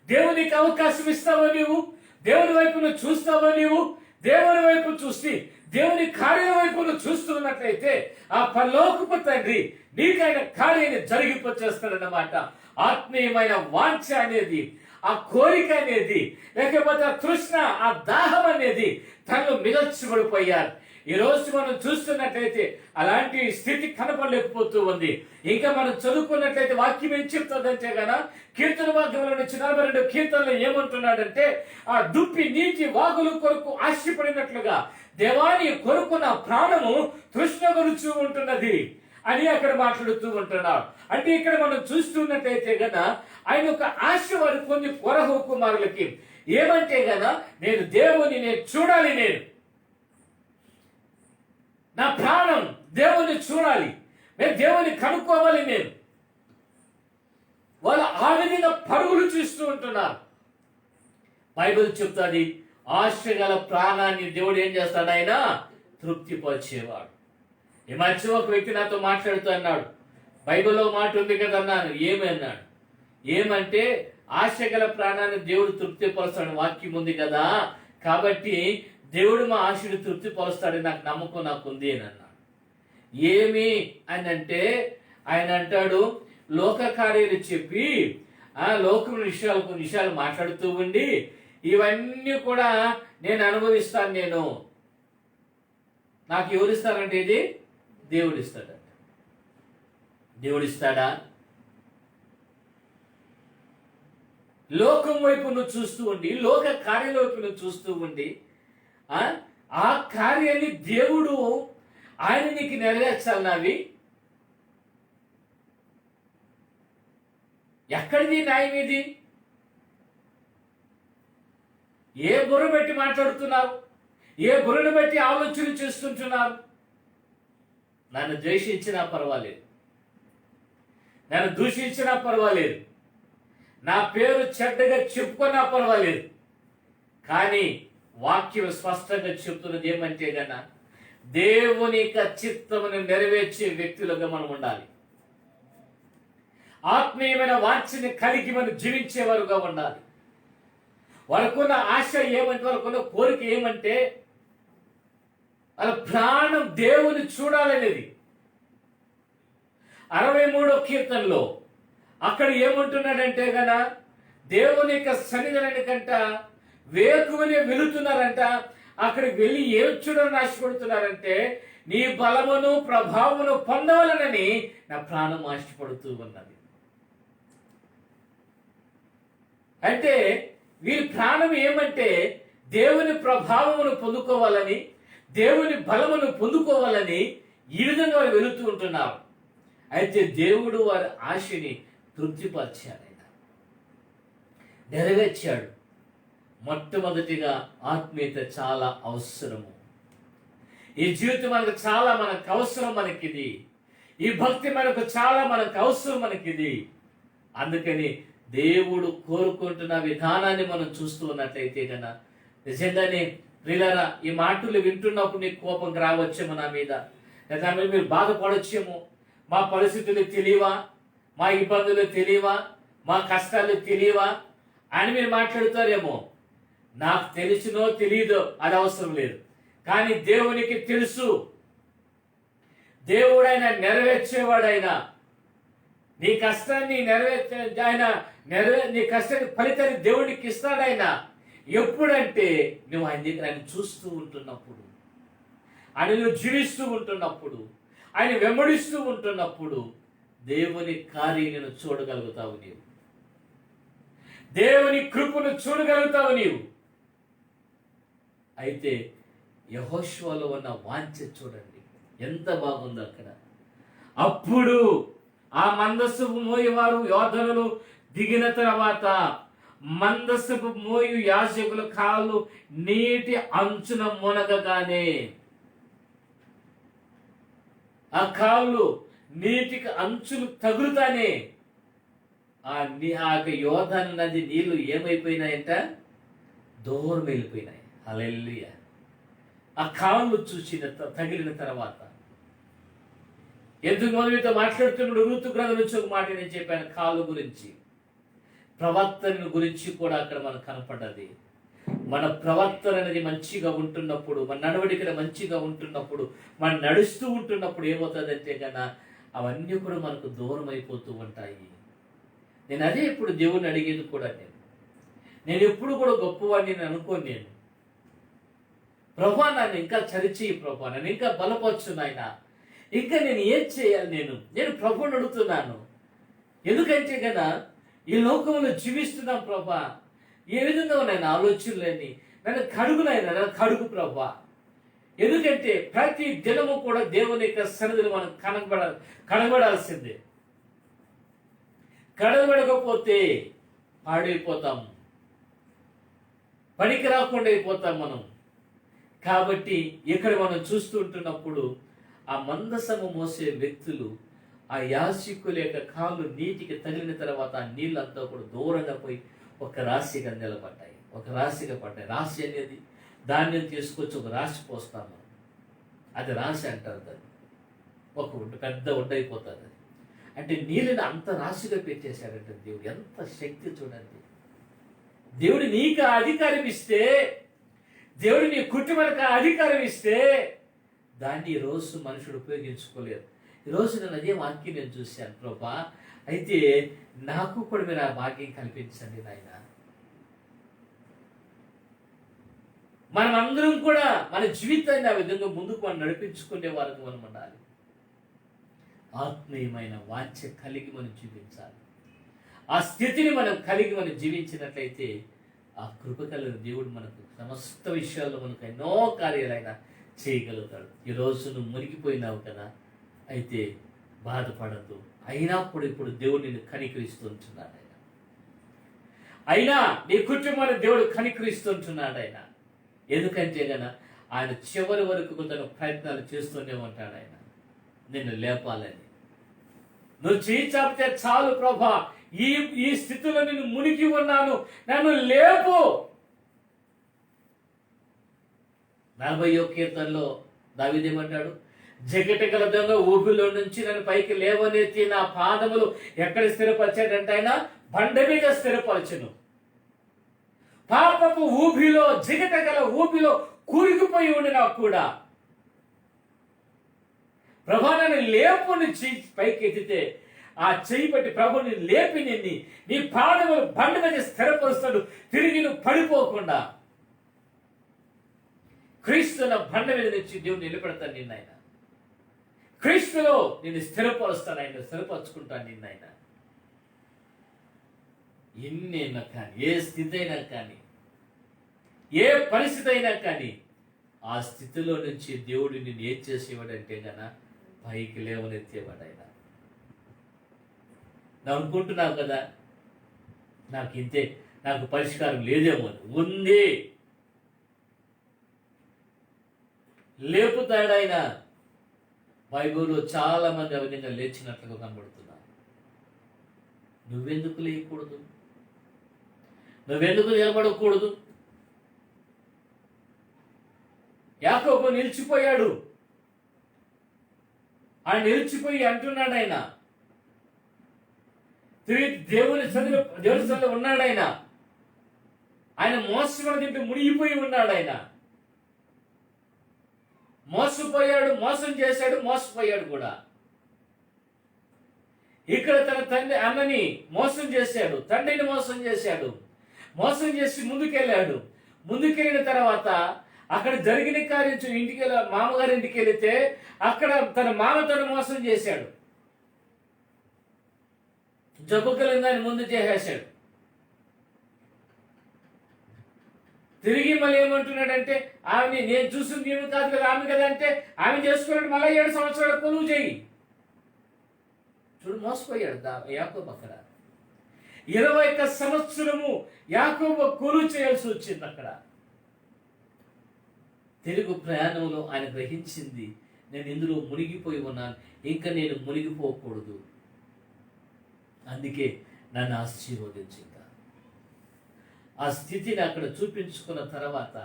దేవునికి అవకాశం ఇస్తావో, నీవు దేవుని వైపు నువ్వు చూస్తావో, నీవు దేవుని వైపు చూసి దేవుని కార్యం వైపు నువ్వు చూస్తున్నట్లయితే ఆ పరలోకపు తండ్రి నీకైన కార్యాన్ని జరిగిపోచేస్తాడన్నమాట. ఆత్మీయమైన వాంఛ అనేది, ఆ కోరిక అనేది, లేకపోతే ఆ తృష్ణ, ఆ దాహం అనేది తనలో మిగల్చబడిపోయారు. ఈ రోజు మనం చూస్తున్నట్లయితే అలాంటి స్థితి కనపడలేకపోతూ ఉంది. ఇంకా మనం చదువుకున్నట్లయితే వాక్యం ఏం చెప్తుందంటే గన కీర్తన వాక్యంలో నుంచి 42 కీర్తనలో ఏమంటున్నాడంటే, ఆ దుప్పి నీటి వాగుల కొరకు ఆశపడినట్లుగా దేవాని కొరకు నా ప్రాణము తృష్ణ కొరుచు ఉంటున్నది అని అక్కడ మాట్లాడుతూ ఉంటున్నాడు. అంటే ఇక్కడ మనం చూస్తున్నట్లయితే గన ఆయన ఒక ఆశ వారు కొన్ని కొరహు కుమారులకి ఏమంటే గన నేను దేవుని చూడాలి, నా ప్రాణం దేవుని చూడాలి, నేను దేవుని కనుక్కోవాలి. వాళ్ళు ఆ విధంగా పరుగులు చూస్తూ ఉంటున్నారు. బైబిల్ చెప్తాది, ఆశ గల ప్రాణాన్ని దేవుడు ఏం చేస్తాడు? ఆయన తృప్తిపరిచేవాడు. ఈ మధ్య ఒక వ్యక్తి నాతో మాట్లాడుతూ అన్నాడు, బైబిల్లో మాట ఉంది కదా అన్నాను. ఏమన్నాడు? ఏమంటే ఆశ గల ప్రాణాన్ని దేవుడు తృప్తిపరుస్తాడు వాక్యం ఉంది కదా, కాబట్టి దేవుడు మా ఆశను తృప్తిపరుస్తాడని నాకు నమ్మకం నాకుంది అని అన్నాడు. ఏమి అని అంటే ఆయన అంటాడు, లోక కార్యాలు చెప్పి ఆ లోకం కొన్ని విషయాలు మాట్లాడుతూ ఉండి ఇవన్నీ కూడా నేను అనుభవిస్తాను. నాకు ఎవరిస్తారంటే ఇది దేవుడిస్తాడట. దేవుడిస్తాడా? లోకం వైపు నువ్వు చూస్తూ ఉండి, లోక కార్యాల వైపు నువ్వు చూస్తూ ఉండి ఆ కార్యాన్ని దేవుడు ఆయన నీకు నెరవేర్చాలన్నవి ఎక్కడిది న్యాయం? ఇది ఏ బుర్ర పెట్టి మాట్లాడుతున్నారు? ఏ బుర్రను బట్టి ఆలోచన చేస్తుంటున్నారు? నన్ను ద్వేషించినా పర్వాలేదు, నన్ను దూషించినా పర్వాలేదు, నా పేరు చెడ్డగా చెప్పుకున్నా పర్వాలేదు, కానీ వాక్యం స్పష్టంగా చెప్తున్నది ఏమంటే గన దేవుని యొక్క చిత్తమును నెరవేర్చే వ్యక్తులుగా మనం ఉండాలి. ఆత్మీయమైన వాంఛని కలిగి మనం జీవించేవారుగా ఉండాలి. వాళ్ళకున్న ఆశ ఏమంటే, వాళ్ళకున్న కోరిక ఏమంటే వాళ్ళ ప్రాణం దేవుని చూడాలనేది. 63వ కీర్తనలో అక్కడ ఏమంటున్నాడంటే గన దేవుని యొక్క సన్నిధానాన్ని కంట వేకువనే వెళుతున్నారంట. అక్కడికి వెళ్ళి ఏం చూడని ఆశపడుతున్నారంటే నీ బలమును ప్రభావమును పొందవలనని నా ప్రాణం ఆశపడుతూ ఉన్నది. అంటే వీరి ప్రాణం ఏమంటే దేవుని ప్రభావమును పొందుకోవాలని, దేవుని బలమును పొందుకోవాలని ఈ విధంగా వారు వెళుతూ ఉంటున్నారు. అయితే దేవుడు వారి ఆశని తృప్తిపరిచాడు, ఆయన నెరవేర్చాడు. మొట్టమొదటిగా ఆత్మీయత చాలా అవసరము. ఈ జీవితం మనకు అవసరం, మనకిది. ఈ భక్తి మనకు అవసరం, మనకిది. అందుకని దేవుడు కోరుకుంటున్న విధానాన్ని మనం చూస్తూ ఉన్నట్లయితే కన్నా నిజంగానే ప్రియులారా, ఈ మాటలు వింటున్నప్పుడు నీకు కోపం రావచ్చేమో నా మీద, లేదా మీరు బాధపడొచ్చేమో. మా పరిస్థితులు తెలియవా, మా ఇబ్బందులు తెలియవా, మా కష్టాలు తెలియవా అని మీరు మాట్లాడుతారేమో. నాకు తెలిసినో తెలియదో అది అవసరం లేదు, కానీ దేవునికి తెలుసు. దేవుడైనా నెరవేర్చేవాడైనా నీ కష్టాన్ని నీ కష్టాన్ని ఫలితాన్ని దేవుడికి ఇస్తాడైనా. ఎప్పుడంటే నువ్వు ఆయన దగ్గర ఆయన చూస్తూ ఉంటున్నప్పుడు, ఆయన నువ్వు జీవిస్తూ ఉంటున్నప్పుడు, ఆయన వెంబడిస్తూ ఉంటున్నప్పుడు దేవుని కార్యాలను చూడగలుగుతావు నీవు, దేవుని కృపను చూడగలుగుతావు నీవు. అయితే యెహోషువలో ఉన్న వాంఛ చూడండి ఎంత బాగుందో అక్కడ. అప్పుడు ఆ మందసపు మోయేవారు యోధనులు దిగిన తర్వాత మందసపు మోయు యాజకుల కాళ్ళు నీటి అంచున మునగగానే, ఆ కాళ్ళు నీటికి అంచులు తగులుతానే ఆ యొక్క యోర్దాను నది నీళ్లు ఏమైపోయినాయంట? దూరం వెళ్ళిపోయినాయి. హల్లెలూయా. ఆ కాళ్ళు చూసిన తగిలిన తర్వాత ఎందుకు మనతో మాట్లాడుతున్నాడు? రూతు గ్రంథం నుంచి ఒక మాట నేను చెప్పాను కాళ్ళు గురించి, ప్రవర్తన గురించి కూడా అక్కడ మనకు కనపడ్డది. మన ప్రవర్తన అనేది మంచిగా ఉంటున్నప్పుడు, మన నడవడికల మంచిగా ఉంటున్నప్పుడు, మనం నడుస్తూ ఉంటున్నప్పుడు ఏమవుతుందంటే కన్నా అవన్నీ కూడా మనకు దూరం అయిపోతూ ఉంటాయి. నేను అదే ఇప్పుడు దేవుణ్ణి అడిగేది కూడా, నేను ఎప్పుడు కూడా గొప్పవాడిని నేను అనుకోను. నేను ప్రభా నన్ను ఇంకా చరిచేయి ప్రభా, నన్ను ఇంకా బలపరచు నాయన, ఇంకా నేను ఏం చేయాలి? నేను ప్రభువుని అడుగుతున్నాను. ఎందుకంటే కదా ఈ లోకంలో జీవిస్తున్నాం ప్రభా, ఏ విధంగా నేను ఆలోచనలేని నన్ను కడుగునైనా నన్ను కడుగు ప్రభా. ఎందుకంటే ప్రతి దినము కూడా దేవుని యొక్క సన్నిధిని మనం కనబడాల్సిందే. కనబడకపోతే పాడైపోతాం, పనికి రాకుండా అయిపోతాం మనం. కాబట్టి ఇక్కడ మనం చూస్తుంటున్నప్పుడు ఆ మందసము మోసే వ్యక్తులు, ఆ యాజకుల యొక్క కాళ్ళు నీటికి తగిలిన తర్వాత ఆ నీళ్ళంతా కూడా దూరంగా పోయి ఒక రాశిగా నిలబడ్డాయి, ఒక రాశిగా పడ్డాయి. రాశి అనేది ధాన్యం తీసుకొచ్చి ఒక రాశి పోస్తాము, అది రాశి అంటారు. దాన్ని ఒక పెద్ద అయిపోతుంది. అంటే నీళ్ళని అంత రాశిగా పెట్టేశాడంటే దేవుడు. ఎంత శక్తి చూడండి. దేవుడు నీకు అధికారం ఇస్తే, దేవుడు నీ కుటుంబానికి అధికారం ఇస్తే దాన్ని ఈరోజు మనుషుడు ఉపయోగించుకోలేరు. ఈరోజు నేను అదే వాక్యం నేను చూశాను ప్రభా, అయితే నాకు కూడా మీరు ఆ భాగ్యం కల్పించండి నాయన. మనం అందరం కూడా మన జీవితాన్ని ఆ విధంగా ముందుకు మనం నడిపించుకునే వారికి మనం ఉండాలి. ఆత్మీయమైన వాంఛ కలిగి మనం జీవించాలి. ఆ స్థితిని మనం కలిగి మనం జీవించినట్లయితే ఆ కృప కలిగిన దేవుడు మనకు సమస్త విషయాల్లో మనకు ఎన్నో కార్యాలైనా చేయగలుగుతాడు. ఈరోజు నువ్వు మునిగిపోయినావు కదా, అయితే బాధపడద్దు. అయినప్పుడు ఇప్పుడు దేవుడు నిన్ను కనికరిస్తుంటున్నాడు. అయినా నీ కుటుంబాన్ని దేవుడు కనికరిస్తుంటున్నాడు. ఆయన ఎందుకంటే గన ఆయన చివరి వరకు తన ప్రయత్నాలు చేస్తూనే ఉంటాడు. ఆయన నిన్ను లేపాలని. నువ్వు చేయి చాపితే చాలు ప్రభా, ఈ స్థితిలో నేను మునిగి ఉన్నాను, నన్ను లేపు. 40వ కీర్తనలో దావీదేమంటాడు? జగటగల దొంగ ఊపిలో నుంచి నన్ను పైకి లేవనెత్తి నా పాదములు ఎక్కడ స్థిరపరిచాడంటే ఆయన బండ మీద స్థిరపరచును. పాపపు ఊబిలో, జిగటగల ఊబిలో కూరుకుపోయి ఉండినా కూడా ప్రభా నన్ను లేపు నుంచి పైకి ఎత్తితే ఆ చెయ్యి పట్టి ప్రభు నేను లేపి నీ పాదములు బండ మీద స్థిరపరుస్తాడు, తిరిగి నువ్వు పడిపోకుండా. క్రీస్తున్న బండ మీద నుంచి దేవుడు నిలబెడతాను నిన్న ఆయన. క్రీస్తులో నేను స్థిరపరుస్తాను, ఆయన స్థిరపరచుకుంటాను నిన్న ఆయన. ఎన్నైనా కానీ, ఏ స్థితి అయినా కానీ, ఏ పరిస్థితి అయినా కానీ, ఆ స్థితిలో నుంచి దేవుడు నిన్ను ఏం చేసేవాడంటే గన పైకి లేవనెత్తేవాడు ఆయన. నువ్వు అనుకుంటున్నావు కదా నాకు పరిష్కారం లేదేమో. ఉంది, లేపుతాడు ఆయన. బైబిల్లో చాలా మంది ఆ విధంగా లేచినట్లుగా కనబడుతున్నారు. నువ్వెందుకు లేయకూడదు? నువ్వెందుకు నిలబడకూడదు? యాకోబు నిలిచిపోయాడు. ఆయన నిలిచిపోయి అంటున్నాడు, ఆయన తిరిగి దేవుని సన్నిధిలో ఉన్నాడు. ఆయన మోసమైన తింటూ మునిగిపోయి ఉన్నాడు. ఆయన మోసపోయాడు, మోసం చేశాడు, మోసపోయాడు కూడా. ఇక్కడ తన తండ్రి అన్నని మోసం చేశాడు, తండ్రిని మోసం చేశాడు. మోసం చేసి ముందుకెళ్ళాడు. ముందుకెళ్ళిన తర్వాత అక్కడ జరిగిన కార్యం మామగారి ఇంటికి వెళితే అక్కడ తన మామ తను మోసం చేశాడు. జబ్బు కలిగిందని ముందు చేసేశాడు. తిరిగి మళ్ళీ ఏమంటున్నాడంటే, ఆమె నేను చూసింది ఏమి కాదు కదా, ఆమె కదా అంటే ఆమె చేసుకున్నాడు. మళ్ళీ 7 సంవత్సరాల కొలువు చేయి. చూడు, మోసపోయాడు యాకోబు. అక్కడ 21 సంవత్సరము యాకోబు కొలువు చేయాల్సి వచ్చింది. అక్కడ తెలుగు ప్రయాణంలో ఆయన గ్రహించింది, నేను ఇందులో మునిగిపోయి ఉన్నాను, ఇంకా నేను మునిగిపోకూడదు. అందుకే నన్ను ఆశీర్వదించింది. ఆ స్థితిని అక్కడ చూపించుకున్న తర్వాత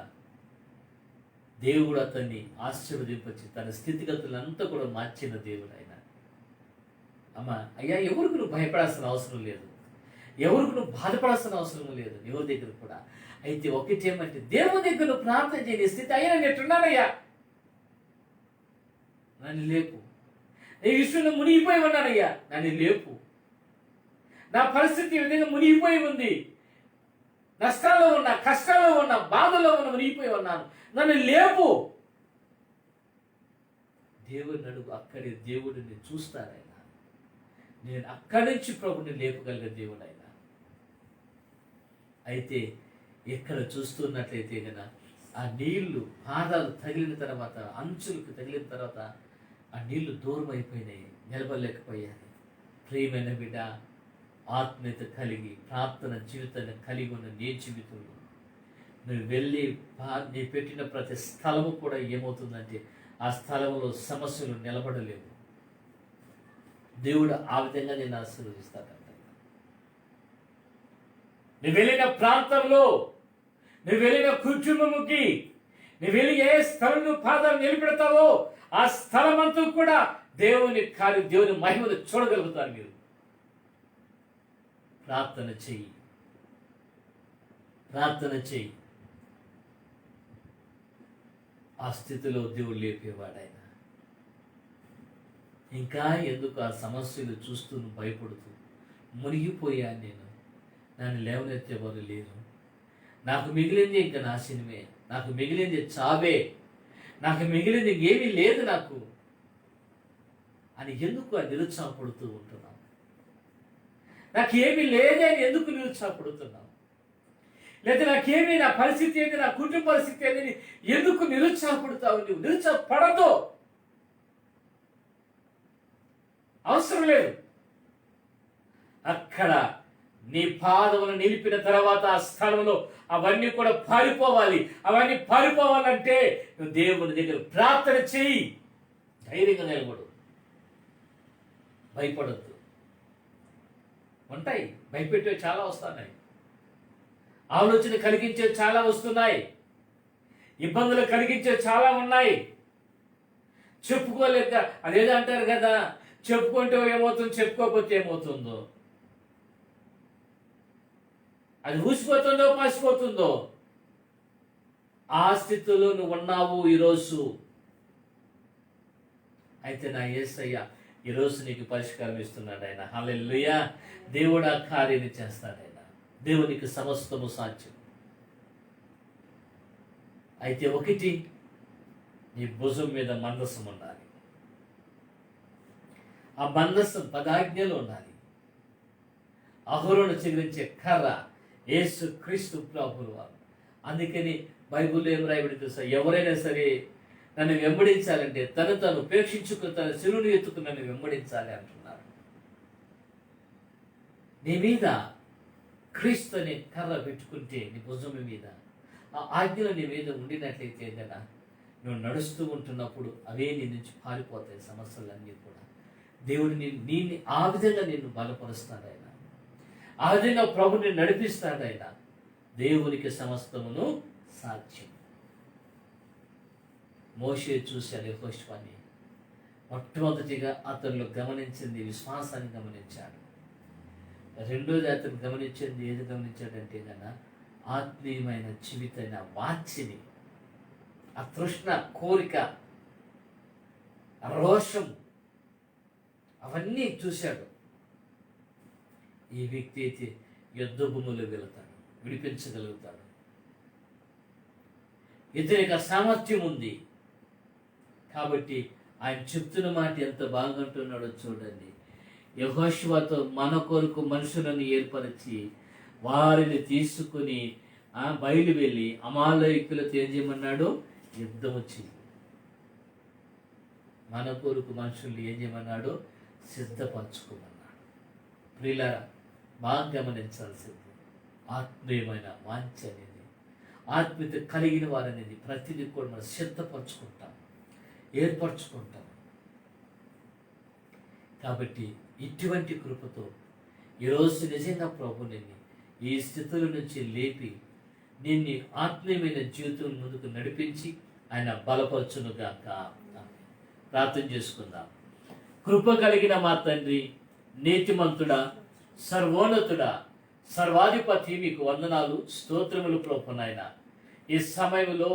దేవుడు అతన్ని ఆశీర్వదింపచ్చి తన స్థితిగతులంతా కూడా మార్చిన దేవుడు ఆయన. అమ్మ, అయ్యా, ఎవరికి నువ్వు భయపడాల్సిన అవసరం లేదు, ఎవరికి నువ్వు బాధపడాల్సిన అవసరం లేదు ఎవరి దగ్గర కూడా. అయితే ఒకటేమంటే దేవుని దగ్గర నువ్వు ప్రార్థన చేయని స్థితి, అయ్యా నేను ఎట్టున్నానయ్యా, నన్ను లేపు. నేను విషయంలో మునిగిపోయి ఉన్నానయ్యా, నన్ను లేపు. నా పరిస్థితి ఈ విధంగా మునిగిపోయి ఉంది, నష్టాల్లో ఉన్నా, కష్టాల్లో ఉన్నా, బాధలో ఉన్నా, మునిగిపోయి ఉన్నాను, నన్ను లేపు. దేవుడిని అడుగు, అక్కడే దేవుడిని చూస్తారాయన. నేను అక్కడి నుంచి ప్రభుని లేపగలిగే దేవుడు ఆయన. అయితే ఎక్కడ చూస్తున్నట్లయితే గన ఆ నీళ్లు పాదాలు తగిలిన తర్వాత, అంచులకు తగిలిన తర్వాత ఆ నీళ్లు దూరం అయిపోయినాయి, నిలబడలేకపోయాయి. ప్రియమైన బిడ్డ, ఆత్మీయత కలిగి ప్రార్థన జీవితాన్ని కలిగి ఉన్న నీ జీవితంలో నువ్వు వెళ్ళి నీ పెట్టిన ప్రతి స్థలము కూడా ఏమవుతుందంటే ఆ స్థలంలో సమస్యలు నిలబడలేవు. దేవుడు ఆ విధంగా నేను ఆశీర్వదిస్తాడంట. నువ్వు వెళ్ళిన ప్రాంతంలో, నువ్వు వెళ్ళిన కుటుంబముకి, నువ్వు వెళ్ళి ఏ స్థలం నువ్వు పాదాలు నిలబెడతావో ఆ స్థలమంతా కూడా దేవుని కార్యం, దేవుని మహిమను చూడగలుగుతారు. మీరు ప్రార్థన చెయ్యి, ప్రార్థన చెయ్యి. ఆ స్థితిలో దేవుడు లేపేవాడు ఆయన. ఇంకా ఎందుకు ఆ సమస్యలు చూస్తూ భయపడుతూ మునిగిపోయాను నేను, నన్ను లేవనెత్తేవారు లేరు, నాకు మిగిలింది ఇంకా నాశనమే, నాకు మిగిలింది చావే, నాకు మిగిలింది ఏమీ లేదు నాకు అని ఎందుకు ఆ నిరుత్సాహపడుతూ ఉంటున్నావు? నాకు ఏమీ లేదే అని ఎందుకు నిరుత్సాహపడుతున్నావు? లేదా నాకేమీ, నా పరిస్థితి ఏంది, నా కుటుంబ పరిస్థితి ఏంది ఎందుకు నిరుత్సాహపడతావు? నువ్వు నిరుత్సాహపడదు, అవసరం లేదు. అక్కడ నీ పాదమును నిలిపిన తర్వాత ఆ స్థలంలో అవన్నీ కూడా పారిపోవాలి. అవన్నీ పారిపోవాలంటే నువ్వు దేవుని దగ్గర ప్రార్థన చెయ్యి, ధైర్యంగా నిలబడు, భయపడద్దు. ఉంటాయి, భయపెట్టేవి చాలా వస్తున్నాయి, ఆలోచన కలిగించే చాలా వస్తున్నాయి, ఇబ్బందులు కలిగించే చాలా ఉన్నాయి. చెప్పుకోలేక అదేదో అంటారు కదా, చెప్పుకుంటే ఏమవుతుందో, చెప్పుకోకపోతే ఏమవుతుందో, అది ఊసిపోతుందో పాసిపోతుందో, ఆ స్థితిలో నువ్వు ఉన్నావు ఈరోజు. అయితే నా యేసయ్య ఈరోజు నీకు పరిష్కారం ఇస్తున్నాడు ఆయన. హల్లెలూయా. దేవుడు ఆ కార్యాన్ని చేస్తాడు ఆయన. దేవునికి సమస్తము సాధ్యం. అయితే ఒకటి, నీ భుజం మీద మందసం ఉండాలి. ఆ మందసం పదాజ్ఞలు ఉండాలి. అహరోను చిగురించే కర్ర యేసు క్రీస్తు ప్రభువు వారు. అందుకని బైబిల్లో ఏం రాయబడి తెలుసా? ఎవరైనా సరే నన్ను వెంబడించాలంటే తను తను ఉపేక్షించుకుని తన శిలువను ఎత్తుకుని నన్ను వెంబడించాలి అంటున్నారు. నీ మీద క్రీస్తు అనే కర్ర పెట్టుకుంటే, నీ భుజం మీద ఆ ఆజ్ఞలు నీ మీద ఉండినట్లయితే కదా, నువ్వు నడుస్తూ ఉంటున్నప్పుడు అవే నీ నుంచి పారిపోతాయి సమస్యలన్నీ కూడా. దేవుడు నిన్ను ఆ విధంగా నిన్ను బలపరుస్తాడు ఆయన. ఆ విధంగా ప్రభుని నడిపిస్తాడు ఆయన. దేవునికి సమస్తమును సాధ్యం. మోషే చూశాడు యెహోషువని. మొట్టమొదటిగా అతనిలో గమనించింది విశ్వాసాన్ని గమనించాడు. రెండోది అతను గమనించింది ఏది గమనించాడంటే కన్నా ఆత్మీయమైన జీవితమైన వాంఛని, ఆ తృష్ణ, కోరిక, రోషం, అవన్నీ చూశాడు. ఈ వ్యక్తి అయితే యుద్ధ భూములు వెళతాడు, విడిపించగలుగుతాడు, ఇతనికి సామర్థ్యం ఉంది. కాబట్టి ఆయన చెప్తున్న మాట ఎంత బాగా అంటున్నాడో చూడండి. యెహోషువతో మన కొరకు మనుషులను ఏర్పరిచి వారిని తీసుకుని బయలు వెళ్ళి అమాలేకులతో ఏం చేయమన్నాడు? యుద్ధము చెయ్యి. మన కొరకు మనుషుల్ని ఏం చేయమన్నాడు? సిద్ధపరచుకోమన్నాడు. ప్రియులారా, బాగా గమనించాల్సింది ఆత్మీయమైన వాంఛ అనేది, ఆత్మీయత కలిగిన వారనేది ప్రతిదీ కూడా మనం సిద్ధపరచుకుంటాం, ఏర్పరచుకుంటాం. కాబట్టి ఇటువంటి కృపతో ఈరోజు నిజంగా ప్రభు నిన్ను ఈ స్థితుల నుంచి లేపి నిన్ను ఆత్మీయమైన జీవితం ముందుకు నడిపించి ఆయన బలపరచునుగాక. ప్రార్థన చేసుకుందాం. కృప కలిగిన మా తండ్రి, నీతిమంతుడా, సర్వోన్నతుడా, సర్వాధిపతి, మీకు వందనాలు, స్తోత్రములు ప్రభు నాయన. ఈ సమయంలో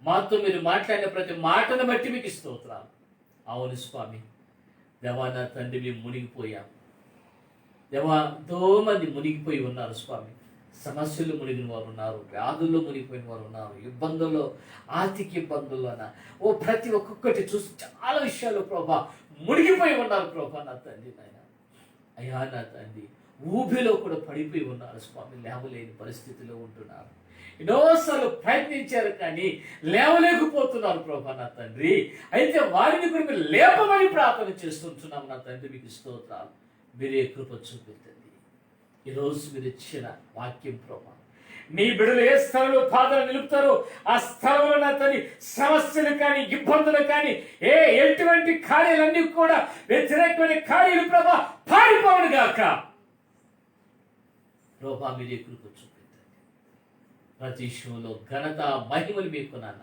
మాతో మీరు మాట్లాడిన ప్రతి మాటను బట్టి మీకు స్తోత్రాలు. అవును స్వామి, దేవా నా తండ్రి, మేము మునిగిపోయాం దేవా. ఎంతో మంది మునిగిపోయి ఉన్నారు స్వామి. సమస్యలు మునిగిన వారు ఉన్నారు, వ్యాధుల్లో మునిగిపోయిన వారు ఉన్నారు, ఇబ్బందుల్లో, ఆర్థిక ఇబ్బందుల్లోన ప్రతి ఒక్కొక్కటి చూసి చాలా విషయాలు ప్రభా మునిగిపోయి ఉన్నారు ప్రభా నా తండ్రి నాయన. అయ్యా నా తండ్రి, ఊబిలో కూడా పడిపోయి ఉన్నారు స్వామి, లేవలేని పరిస్థితిలో ఉంటున్నారు. ఎన్నోసార్లు ప్రయత్నించారు కానీ లేవలేకపోతున్నారు ప్రభా నా తండ్రి. అయితే వారిని కూడా మీరు లేపమని ప్రార్థన చేస్తుంటున్నాం నా తండ్రి. మీకు స్తోత్రాలు. మీరే కృప చూపించండి. ఈరోజు మీరు ఇచ్చిన వాక్యం ప్రభా, మీ బిడ్డలు ఏ స్థలంలో పాదాలు నిలుపుతారో ఆ స్థలంలో నా తండ్రి సమస్యలు కానీ, ఇబ్బందులు కానీ, ఎటువంటి కార్యాలన్నీ కూడా వ్యతిరేకమైన కార్యాలు ప్రభా పారిపోవును గాక. ప్రభా మీరే కృప చూపించండి. ప్రతి విషయంలో ఘనత మహిమలు మీకు నాన్న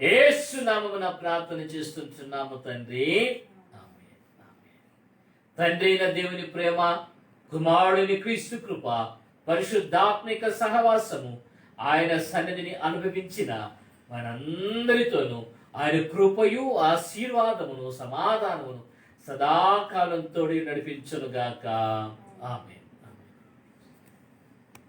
యేసు నామమున ప్రార్థన చేస్తుంటున్నాము తండ్రి. ఆమేన్, ఆమేన్. తండ్రి అయిన దేవుని ప్రేమ, కుమారుడిని క్రీస్తు కృప, పరిశుద్ధాత్మిక సహవాసము, ఆయన సన్నిధిని అనుభవించిన మనందరితోనూ ఆయన కృపయు, ఆశీర్వాదమును, సమాధానమును సదాకాలం తోడి నడిపించునుగాక. ఆమేన్.